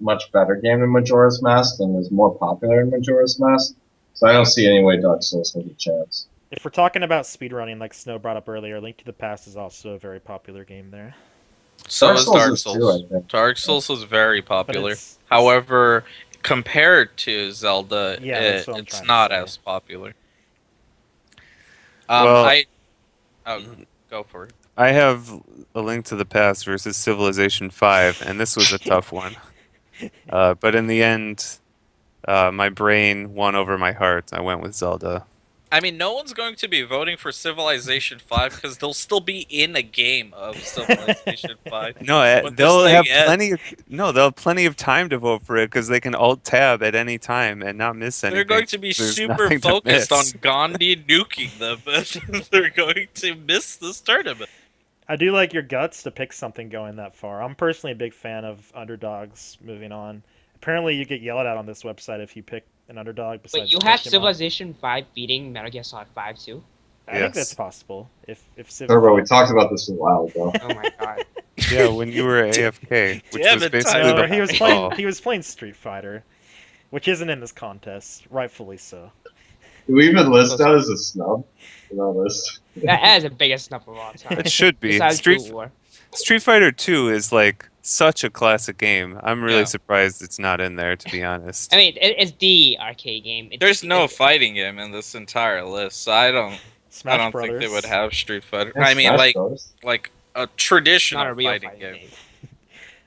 much better game than Majora's Mask, and is more popular than Majora's Mask. So I don't see any way Dark Souls has a chance. If we're talking about speedrunning, like Snow brought up earlier, Link to the Past is also a very popular game there. So Dark is Souls Dark is too, Souls. I think. Dark Souls was very But popular. it's, However, compared to Zelda, Yeah, that's what I'm it's trying to not say. as popular. Well- Go for it. I have A Link to the Past versus Civilization 5, and this was a tough one. But in the end, my brain won over my heart. I went with Zelda. I mean, no one's going to be voting for Civilization 5 because they'll still be in a game of Civilization 5. No, When they'll this have thing ends- they'll have plenty of time to vote for it because they can alt tab at any time and not miss anything. They're going to be There's super nothing to focused on miss. Gandhi nuking them, and they're going to miss this tournament. I do like your guts to pick something going that far. I'm personally a big fan of underdogs moving on. Apparently, you get yelled at on this website if you pick an underdog. Besides Wait, you had Pokemon. Civilization 5 beating Metal Gear Solid 5 too? I think Yes. that's possible. If Turbo, we talked about this a while ago. Oh my god. Yeah, when you were AFK, which Damn was it, basically Tyler. no, the he was call. playing. He was playing Street Fighter, which isn't in this contest, rightfully so. Do we even list that as a snub? No, this. That is the biggest snub of all time. It should be. Besides Street Guild War. Fighter 2 is like such a classic game. I'm really Yeah. surprised it's not in there, to be honest. I mean, it's the arcade game. There's no it's- fighting game in this entire list, so I don't Smash think Brothers. they would have Street Fighter. Yeah, I mean, Smash Bros. like a traditional Not a real fighting game.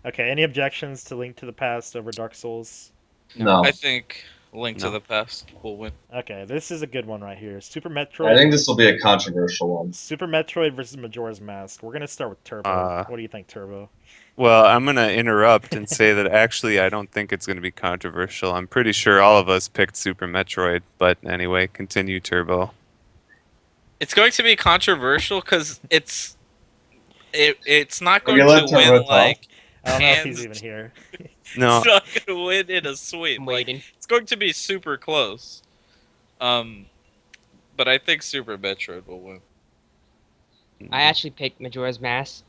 Okay, any objections to Link to the Past over Dark Souls? No. I think Link No. to the Past will win. Okay, this is a good one right here. Super I Metroid. think this will be a controversial one. Super Metroid versus Majora's Mask. We're gonna start with Turbo. What do you think, Turbo? Well, I'm going to interrupt and say that actually I don't think it's going to be controversial. I'm pretty sure all of us picked Super Metroid, but anyway, continue, Turbo. It's going to be controversial because it's not Will going you let to win Turbo talk? like I don't know if he's hands. even here. No, It's not going to win in a sweep. I'm Like, waiting. it's going to be super close. But I think Super Metroid will win. I actually picked Majora's Mask.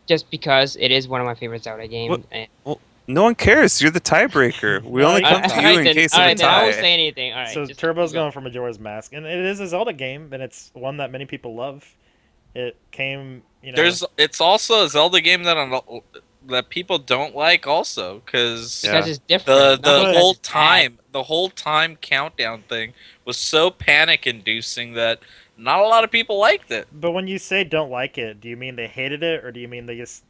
Just because it is one of my favorite Zelda games. What? And no one cares. You're the tiebreaker. We No, only you come can to talk. you in case of a Alright, then I won't tie. say anything. Alright, So just Turbo's keep going. going for Majora's Mask, and it is a Zelda game, and it's one that many people love. It came, It's also a Zelda game that people don't like also because Because Yeah. it's different. not the because whole it's bad. time countdown thing was so panic inducing that not a lot of people liked it. But when you say don't like it, do you mean they hated it, or do you mean they just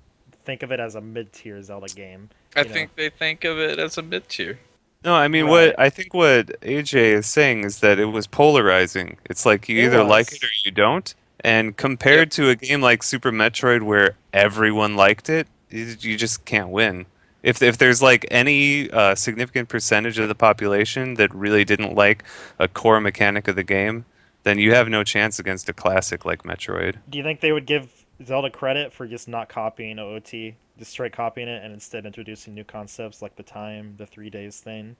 think of it as a mid-tier Zelda game? I You know. think they think of it as a mid tier. No, I mean Right. what AJ is saying is that it was polarizing. It's like you It either like was. it or you don't. And compared to a game like Super Metroid where everyone liked it, you just can't win. If there's like any significant percentage of the population that really didn't like a core mechanic of the game, then you have no chance against a classic like Metroid. Do you think they would give Zelda credit for just not copying OOT, just straight copying it, and instead introducing new concepts like the 3 days thing?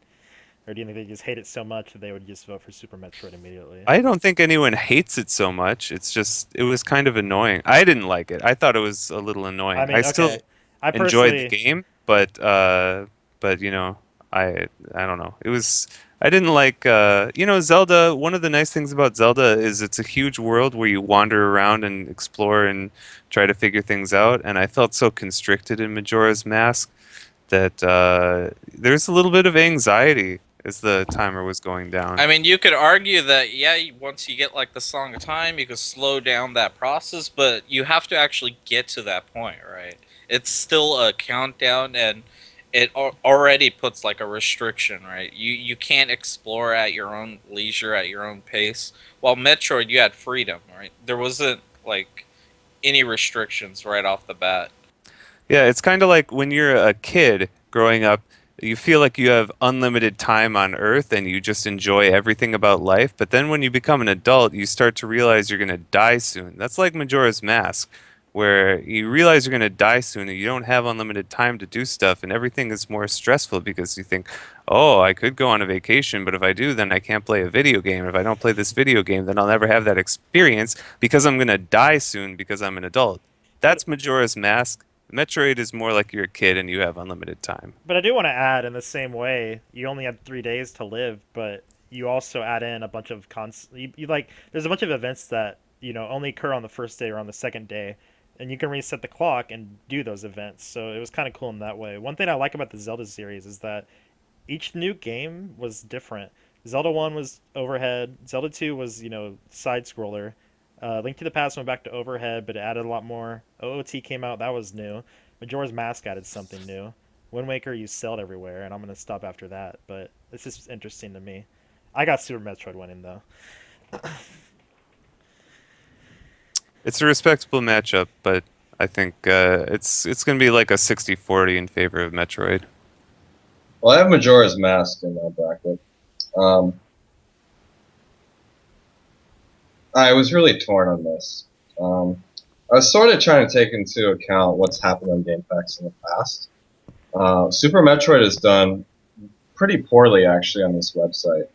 Or do you think they just hate it so much that they would just vote for Super Metroid immediately? I don't think anyone hates it so much. It's just it was kind of annoying. I didn't like it. I thought it was a little annoying. I mean, I still okay. I enjoyed the personally, game, but you know, I don't know. It was I didn't like you know, Zelda. One of the nice things about Zelda is it's a huge world where you wander around and explore and try to figure things out. And I felt so constricted in Majora's Mask that there's a little bit of anxiety as the timer was going down. I mean, you could argue that once you get like the Song of Time, you could slow down that process, but you have to actually get to that point, right? It's still a countdown, and it already puts like a restriction, right? You can't explore at your own leisure, at your own pace. While Metroid, you had freedom, right? There wasn't like any restrictions right off the bat. Yeah, it's kind of like when you're a kid growing up, you feel like you have unlimited time on Earth and you just enjoy everything about life. But then when you become an adult, you start to realize you're going to die soon. That's like Majora's Mask, where you realize you're going to die soon and you don't have unlimited time to do stuff, and everything is more stressful because you think, oh, I could go on a vacation, but if I do, then I can't play a video game. If I don't play this video game, then I'll never have that experience because I'm going to die soon because I'm an adult. That's Majora's Mask. Metroid is more like you're a kid and you have unlimited time. but I do want to add in the same way, you only had 3 days to live, but you also add in a bunch of you like there's a bunch of events that, only occur on the first day or on the second day, and you can reset the clock and do those events. So it was kind of cool in that way. One thing I like about the Zelda series is that each new game was different. Zelda 1 was overhead, Zelda 2 was, side scroller. Link to the Past went back to overhead, but it added a lot more. OOT came out, that was new. Majora's Mask added something new. Wind Waker, you sailed everywhere, and I'm going to stop after that, but it's just interesting to me. I got Super Metroid winning, though. It's a respectable matchup, but I think it's going to be like a 60-40 in favor of Metroid. Well, I have Majora's Mask in that bracket. I was really torn on this. I was sort of trying to take into account what's happened on GameFAQS in the past. Super Metroid has done pretty poorly, actually, on this website.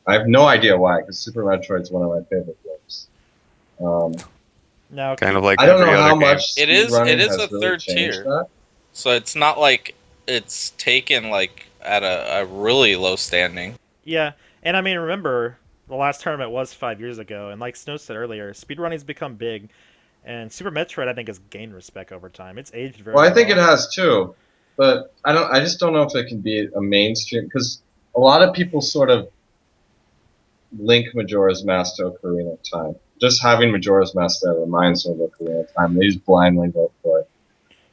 I have no idea why, because Super Metroid is one of my favorite games. Now, Kind of like I don't every know other how game. much It is speedrunning has a really third changed tier. that. So it's not like it's taken like at a really low standing. yeah, and I mean, remember, the last tournament was 5 years ago, and like Snow said earlier, speedrunning's become big, and Super Metroid, I think, has gained respect over time. It's aged very Well, I think it well. has too, but I just don't know if it can be a mainstream, because a lot of people sort of link Majora's Mask to Ocarina of Time. Just having Majora's Mask there reminds them of Ocarina of Time. They just blindly vote for it.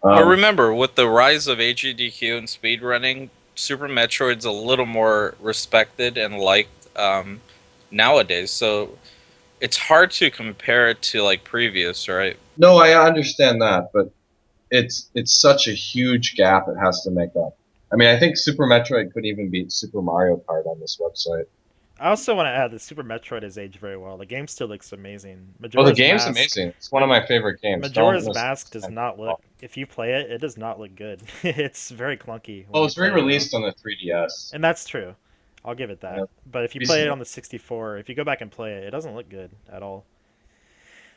But remember, with the rise of HDQ and speedrunning, Super Metroid's a little more respected and liked nowadays. So it's hard to compare it to like previous, right? No, I understand that, but it's such a huge gap it has to make up. I mean, I think Super Metroid could even beat Super Mario Kart on this website. I also want to add that Super Metroid has aged very well. The game still looks amazing. Oh, the Majora's game's Mask. amazing. It's one of my favorite games. Don't Majora's Mask does misunderstand. not look. If you play it, it does not look good. It's very clunky when Oh, you it's play it, though. re-released on the 3DS. And that's true. I'll give it Yeah. that. But if you play it on the 64, if you go back and play it, it doesn't look good at all.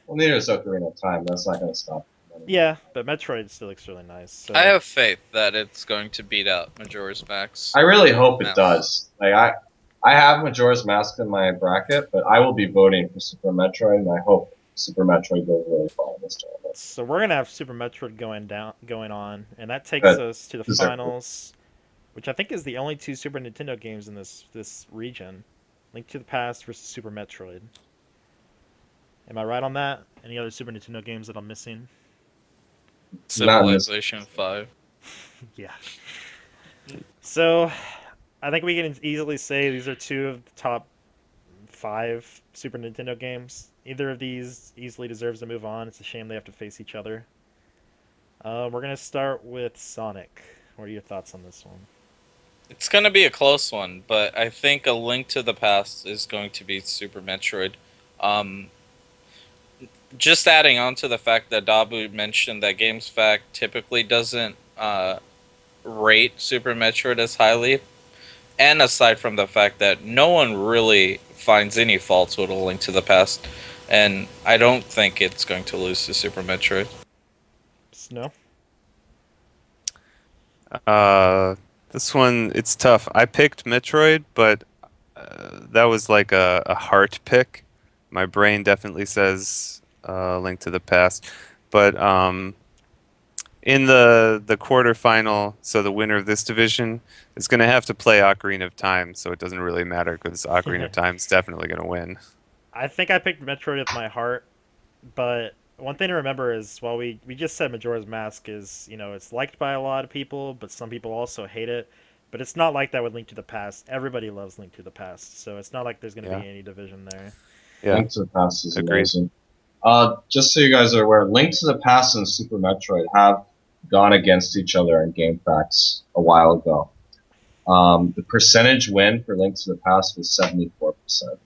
Well, neither is Ocarina of Time. That's not going to stop. Yeah, but Metroid still looks really nice. So. I have faith that it's going to beat out Majora's Mask. I really hope it Mask. does. Like I have Majora's Mask in my bracket, but I will be voting for Super Metroid, and I hope Super Metroid goes really far in this tournament. So we're gonna have Super Metroid going on, and that takes Good. us to the Exactly. finals, which I think is the only two Super Nintendo games in this region. Link to the Past versus Super Metroid. Am I right on that? Any other Super Nintendo games that I'm missing? Not in this- Civilization 5. Yeah. So, I think we can easily say these are two of the top 5 Super Nintendo games. Either of these easily deserves to move on. It's a shame they have to face each other. We're gonna start with Sonic. What are your thoughts on this one? It's going to be a close one, but I think A Link to the Past is going to beat Super Metroid. Um, just adding on to the fact that Dabu mentioned that GameFAQS typically doesn't rate Super Metroid as highly, and aside from the fact that no one really finds any faults with A Link to the Past, and I don't think it's going to lose to Super Metroid. Snow? This one, it's tough. I picked Metroid, but that was like a heart pick. My brain definitely says Link to the Past. But in the quarterfinal, so the winner of this division is going to have to play Ocarina of Time, so it doesn't really matter because Ocarina of Time is definitely going to win. I think I picked Metroid with my heart, but one thing to remember is while we just said Majora's Mask is, it's liked by a lot of people, but some people also hate it. But it's not like that with Link to the Past. Everybody loves Link to the Past, so it's not like there's going to Yeah. be any division there. Yeah, Link to the Past is Agreed. amazing. Just so you guys are aware, Link to the Past and Super Metroid have gone against each other in GameFAQs a while ago. The percentage win for Link to the Past was 74%.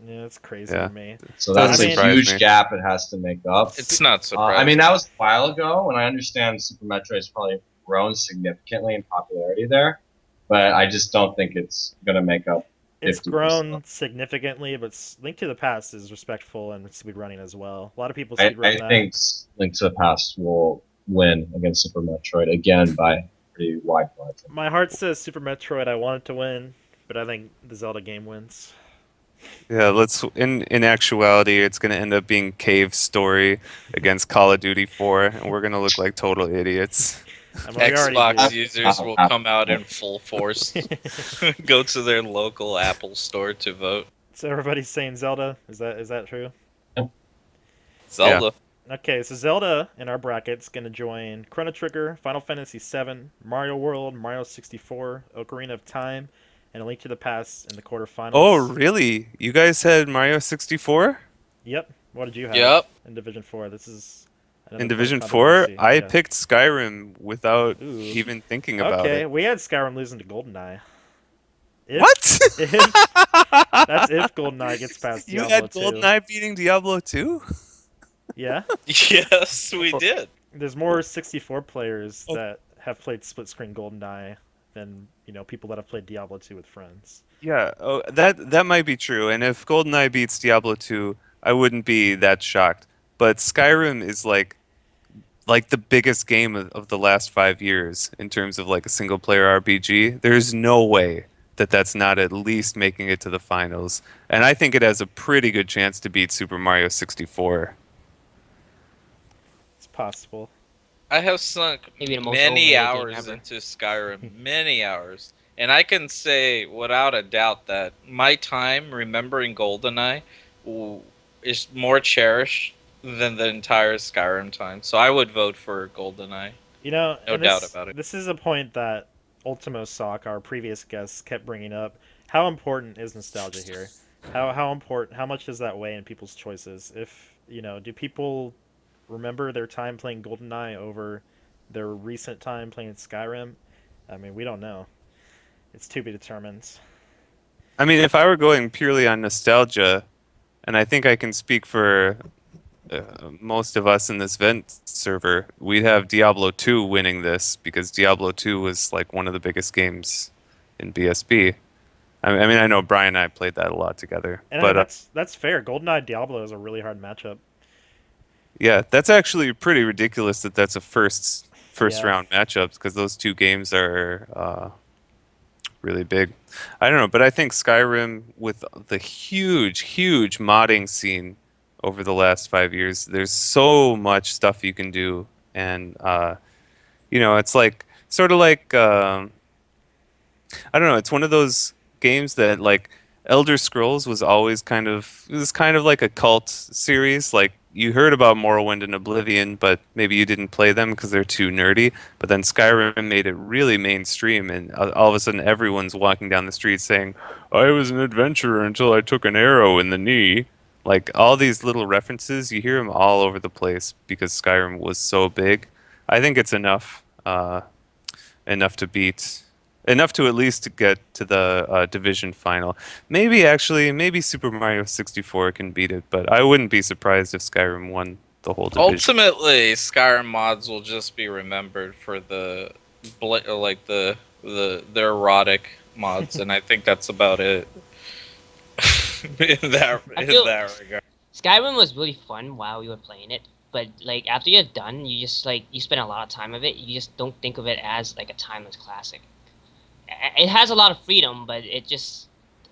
Yeah, it's crazy Yeah. to me. So that's Doesn't a surprise huge me. gap it has to make up. It's not surprising. I mean, that was a while ago, and I understand Super Metroid has probably grown significantly in popularity there, but I just don't think it's going to make up. It's 50%. grown significantly, but Link to the Past is respectful and speedrunning as well. A lot of people I speedrun that. think Link to the Past will win against Super Metroid again by a pretty wide margin. My heart says Super Metroid. I want it to win, but I think the Zelda game wins. Yeah, in actuality, it's going to end up being Cave Story against Call of Duty 4, and we're going to look like total idiots. I mean, we already Xbox do. users will come out in full force, go to their local Apple store to vote. So everybody's saying Zelda. Is that true? Zelda. Okay, so Zelda in our bracket's gonna join Chrono Trigger, Final Fantasy VII, Mario World, Mario 64, Ocarina of Time, and A Link to the Past in the quarterfinals. Oh, really? You guys had Mario 64? Yep. What did you have? Yep. In Division 4. This is another In point of Division 4, controversy. I Yeah. picked Skyrim without Ooh. even thinking about Okay, it. we had Skyrim losing to GoldenEye. If, What? That's if GoldenEye gets past You Diablo had 2. GoldenEye beating Diablo 2? Yeah. Yes, we did. There's more 64 players Oh. that have played split screen GoldenEye than people that have played Diablo 2 with friends. Yeah, oh, that might be true. And if GoldenEye beats Diablo 2, I wouldn't be that shocked. But Skyrim is like the biggest game of the last 5 years in terms of like a single player RPG. There's no way that that's not at least making it to the finals. And I think it has a pretty good chance to beat Super Mario 64. It's possible. I have sunk Maybe the most many overrated hours ever. into Skyrim, many hours. And I can say without a doubt that my time remembering GoldenEye is more cherished than the entire Skyrim time. So I would vote for GoldenEye. No No doubt about it. This is a point that Ultimo Sock, our previous guest, kept bringing up, how important is nostalgia here? How important? How much does that weigh in people's choices? If do people remember their time playing GoldenEye over their recent time playing Skyrim? I mean, we don't know. It's to be determined. I mean, if I were going purely on nostalgia, and I think I can speak for most of us in this vent server, we'd have Diablo 2 winning this because Diablo 2 was like one of the biggest games in BSB. I mean, I know Brian and I played that a lot together, And I mean, but that's fair. GoldenEye Diablo is a really hard matchup. yeah, that's actually pretty ridiculous that that's a first Yeah. round matchup because those two games are really big. I don't know, but I think Skyrim with the huge modding scene over the last 5 years, there's so much stuff you can do, and it's like sort of like I don't know, it's one of those games that like Elder Scrolls was always it was kind of like a cult series. Like you heard about Morrowind and Oblivion, but maybe you didn't play them because they're too nerdy. But then Skyrim made it really mainstream, and all of a sudden everyone's walking down the street saying, "I was an adventurer until I took an arrow in the knee." Like all these little references, you hear them all over the place because Skyrim was so big. I think it's enough to beat, enough to at least get to the division final. Maybe Super Mario 64 can beat it, but I wouldn't be surprised if Skyrim won the whole division. Ultimately, Skyrim mods will just be remembered for the erotic mods, and I think that's about it. in that regard. Skyrim was really fun while we were playing it, but like after you're done, you just like you spend a lot of time of it. You just don't think of it as like a timeless classic. It has a lot of freedom, but it just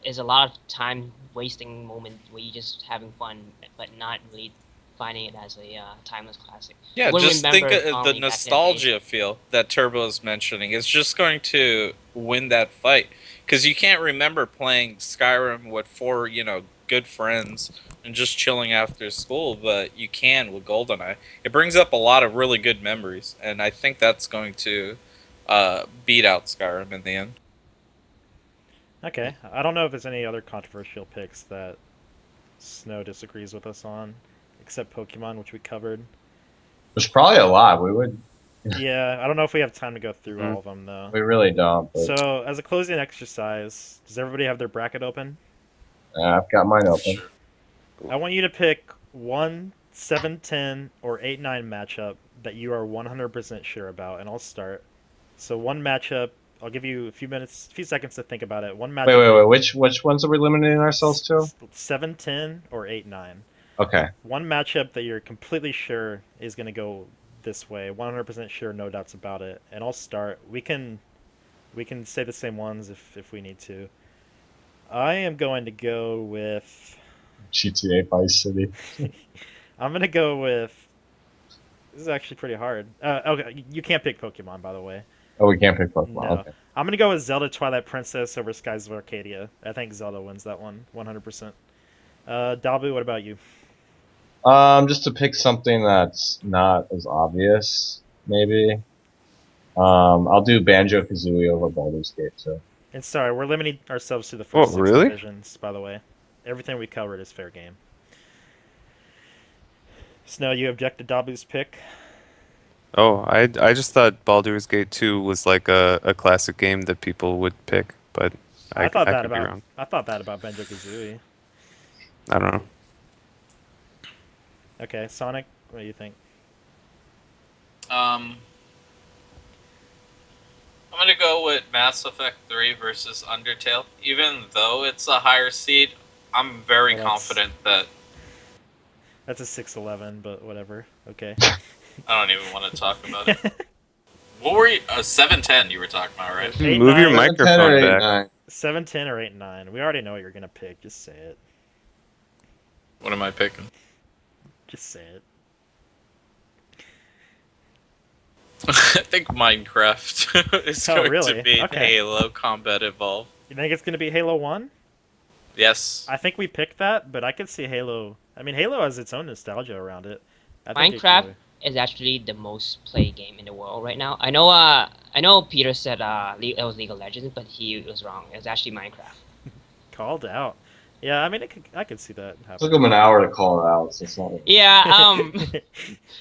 is a lot of time wasting moment where you're just having fun, but not really finding it as a timeless classic. Yeah, Wouldn't just think remember of the fondly back in the day. nostalgia feel that Turbo is mentioning. It's just going to win that fight because you can't remember playing Skyrim with four, good friends and just chilling after school, but you can with GoldenEye. It brings up a lot of really good memories, and I think that's going to beat out Skyrim in the end. Okay. I don't know if there's any other controversial picks that Snow disagrees with us on, except Pokemon, which we covered. There's probably a lot. We would. Yeah, I don't know if we have time to go through all of them though. We really don't. But, So, as a closing exercise, does everybody have their bracket open? I've got mine open. Sure. I want you to pick one 7-10 or 8-9 matchup that you are 100% sure about, and I'll start. So one matchup, I'll give you a few seconds to think about it. One matchup. Wait. Which ones are we limiting ourselves to? 7-10 or 8-9. Okay. One matchup that you're completely sure is going to go this way, 100% sure, no doubts about it. And I'll start. We can say the same ones if we need to. I am going to go with. GTA Vice City. I'm gonna go with. This is actually pretty hard. Okay, you can't pick Pokemon, by the way. Oh, we can't pick Pokemon. No. Okay. I'm gonna go with Zelda Twilight Princess over Skies of Arcadia. I think Zelda wins that one, 100%. Dabu, what about you? Just to pick something that's not as obvious, maybe. I'll do Banjo Kazooie over Baldur's Gate 2. And sorry, we're limiting ourselves to the first 6 really? divisions, by the way. Everything we covered is fair game. Snow, you object to Dabu's pick? Oh, I just thought Baldur's Gate 2 was like a classic game that people would pick, but I thought that could be about wrong. I thought that about Banjo Kazooie. I don't know. Okay, Sonic, what do you think? I'm gonna go with Mass Effect 3 versus Undertale. Even though it's a higher seed, I'm very Well, that's- confident that That's a 6-11, but whatever. Okay. I don't even want to talk about it. What were you? 7-10 you were talking about, right? Eight, Move your nine. microphone back. 9. 7-10 or 8-9. We already know what you're gonna pick. Just say it. What am I picking? Just say it. I think Minecraft is Oh, going really? to beat Okay. Halo Combat Evolved. You think it's gonna be Halo 1? Yes. I think we picked that, but I could see Halo. I mean, Halo has its own nostalgia around it. I think it Minecraft could- is actually the most played game in the world right now. I know Peter said it was League of Legends, but he was wrong. It was actually Minecraft. Called out. Yeah, I mean, I could see that Took him happening. an hour to call it out, so it's not. Yeah,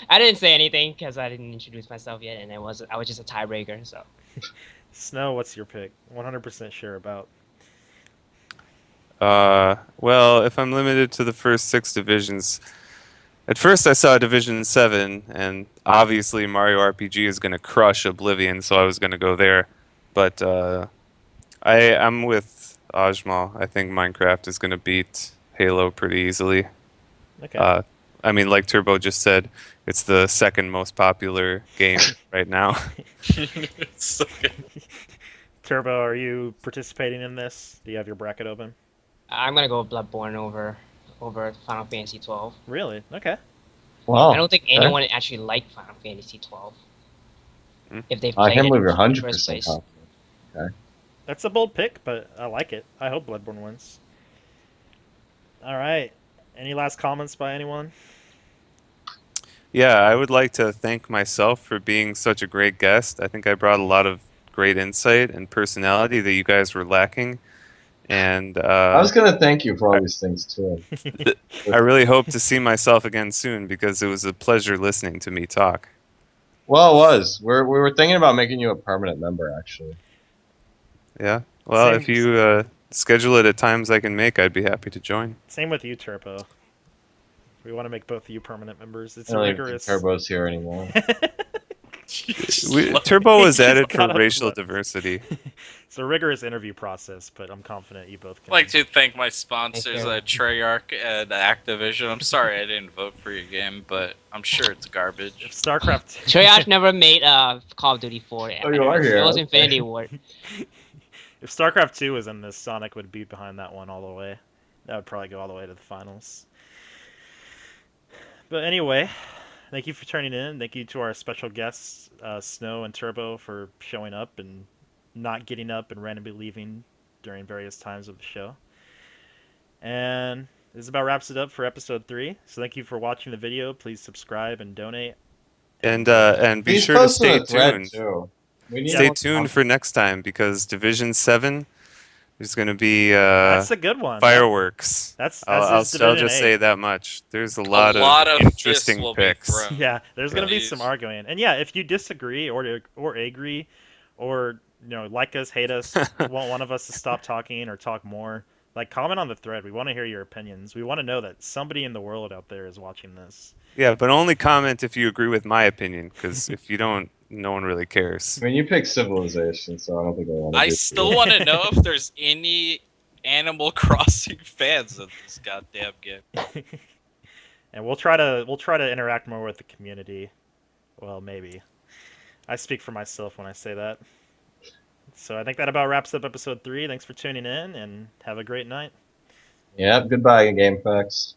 I didn't say anything because I didn't introduce myself yet, and I was just a tiebreaker. So Snow, what's your pick? 100% sure about. Well, if I'm limited to the first 6 divisions, at first I saw Division 7, and obviously Mario RPG is going to crush Oblivion, so I was going to go there. But I'm with Ajmal. I think Minecraft is going to beat Halo pretty easily. Okay. I mean, like Turbo just said, it's the second most popular game right now. It's so good. Turbo, are you participating in this? Do you have your bracket open? I'm gonna go with Bloodborne over Final Fantasy 12. Really? Okay. Wow. I don't think okay. anyone actually liked Final Fantasy 12 Hmm. if they I played can't it believe you're in the 100% first place. confident. That's a bold pick, but I like it. I hope Bloodborne wins. All right. Any last comments by anyone? Yeah, I would like to thank myself for being such a great guest. I think I brought a lot of great insight and personality that you guys were lacking. And I was gonna thank you for all these things too. I really hope to see myself again soon because it was a pleasure listening to me talk. Well, it was. We were thinking about making you a permanent member, actually. Yeah. Well, Same- if you schedule it at times I can make, I'd be happy to join. Same with you, Turbo. We want to make both of you permanent members. It's I a don't even think rigorous. Turbo's here anymore. Turbo was He's added for got a racial look. diversity. It's a rigorous interview process, but I'm confident you both can. I'd like to thank my sponsors, Thank Treyarch and Activision. I'm sorry I didn't vote for your game, but I'm sure it's If garbage. StarCraft. Treyarch never made Call of Duty 4. Oh, you are here, It was okay. Infinity Ward. If StarCraft 2 was in this, Sonic would be behind that one all the way. That would probably go all the way to the finals. But anyway, thank you for turning in. Thank you to our special guests, Snow and Turbo, for showing up and not getting up and randomly leaving during various times of the show. And this about wraps it up for episode 3. So thank you for watching the video. Please subscribe and donate. And be He's sure to posting stay a thread tuned. too. We need Stay more tuned content. for next time because Division 7 is going to be That's a good one. fireworks. That's I'll his Division just 8. say that much. There's a A lot lot of of interesting fists will be picks. thrown. Yeah, there's gonna be Please. some arguing, and yeah, if you disagree or agree, or like us, hate us, want one of us to stop talking or talk more, like comment on the thread. We want to hear your opinions. We want to know that somebody in the world out there is watching this. Yeah, but only comment if you agree with my opinion, because if you don't, no one really cares. I mean, you picked Civilization, so I don't think I want to. I still want to know if there's any Animal Crossing fans of this goddamn game. And we'll try to interact more with the community. Well, maybe. I speak for myself when I say that. So I think that about wraps up episode 3. Thanks for tuning in, and have a great night. Yep. Goodbye, GameFAQS.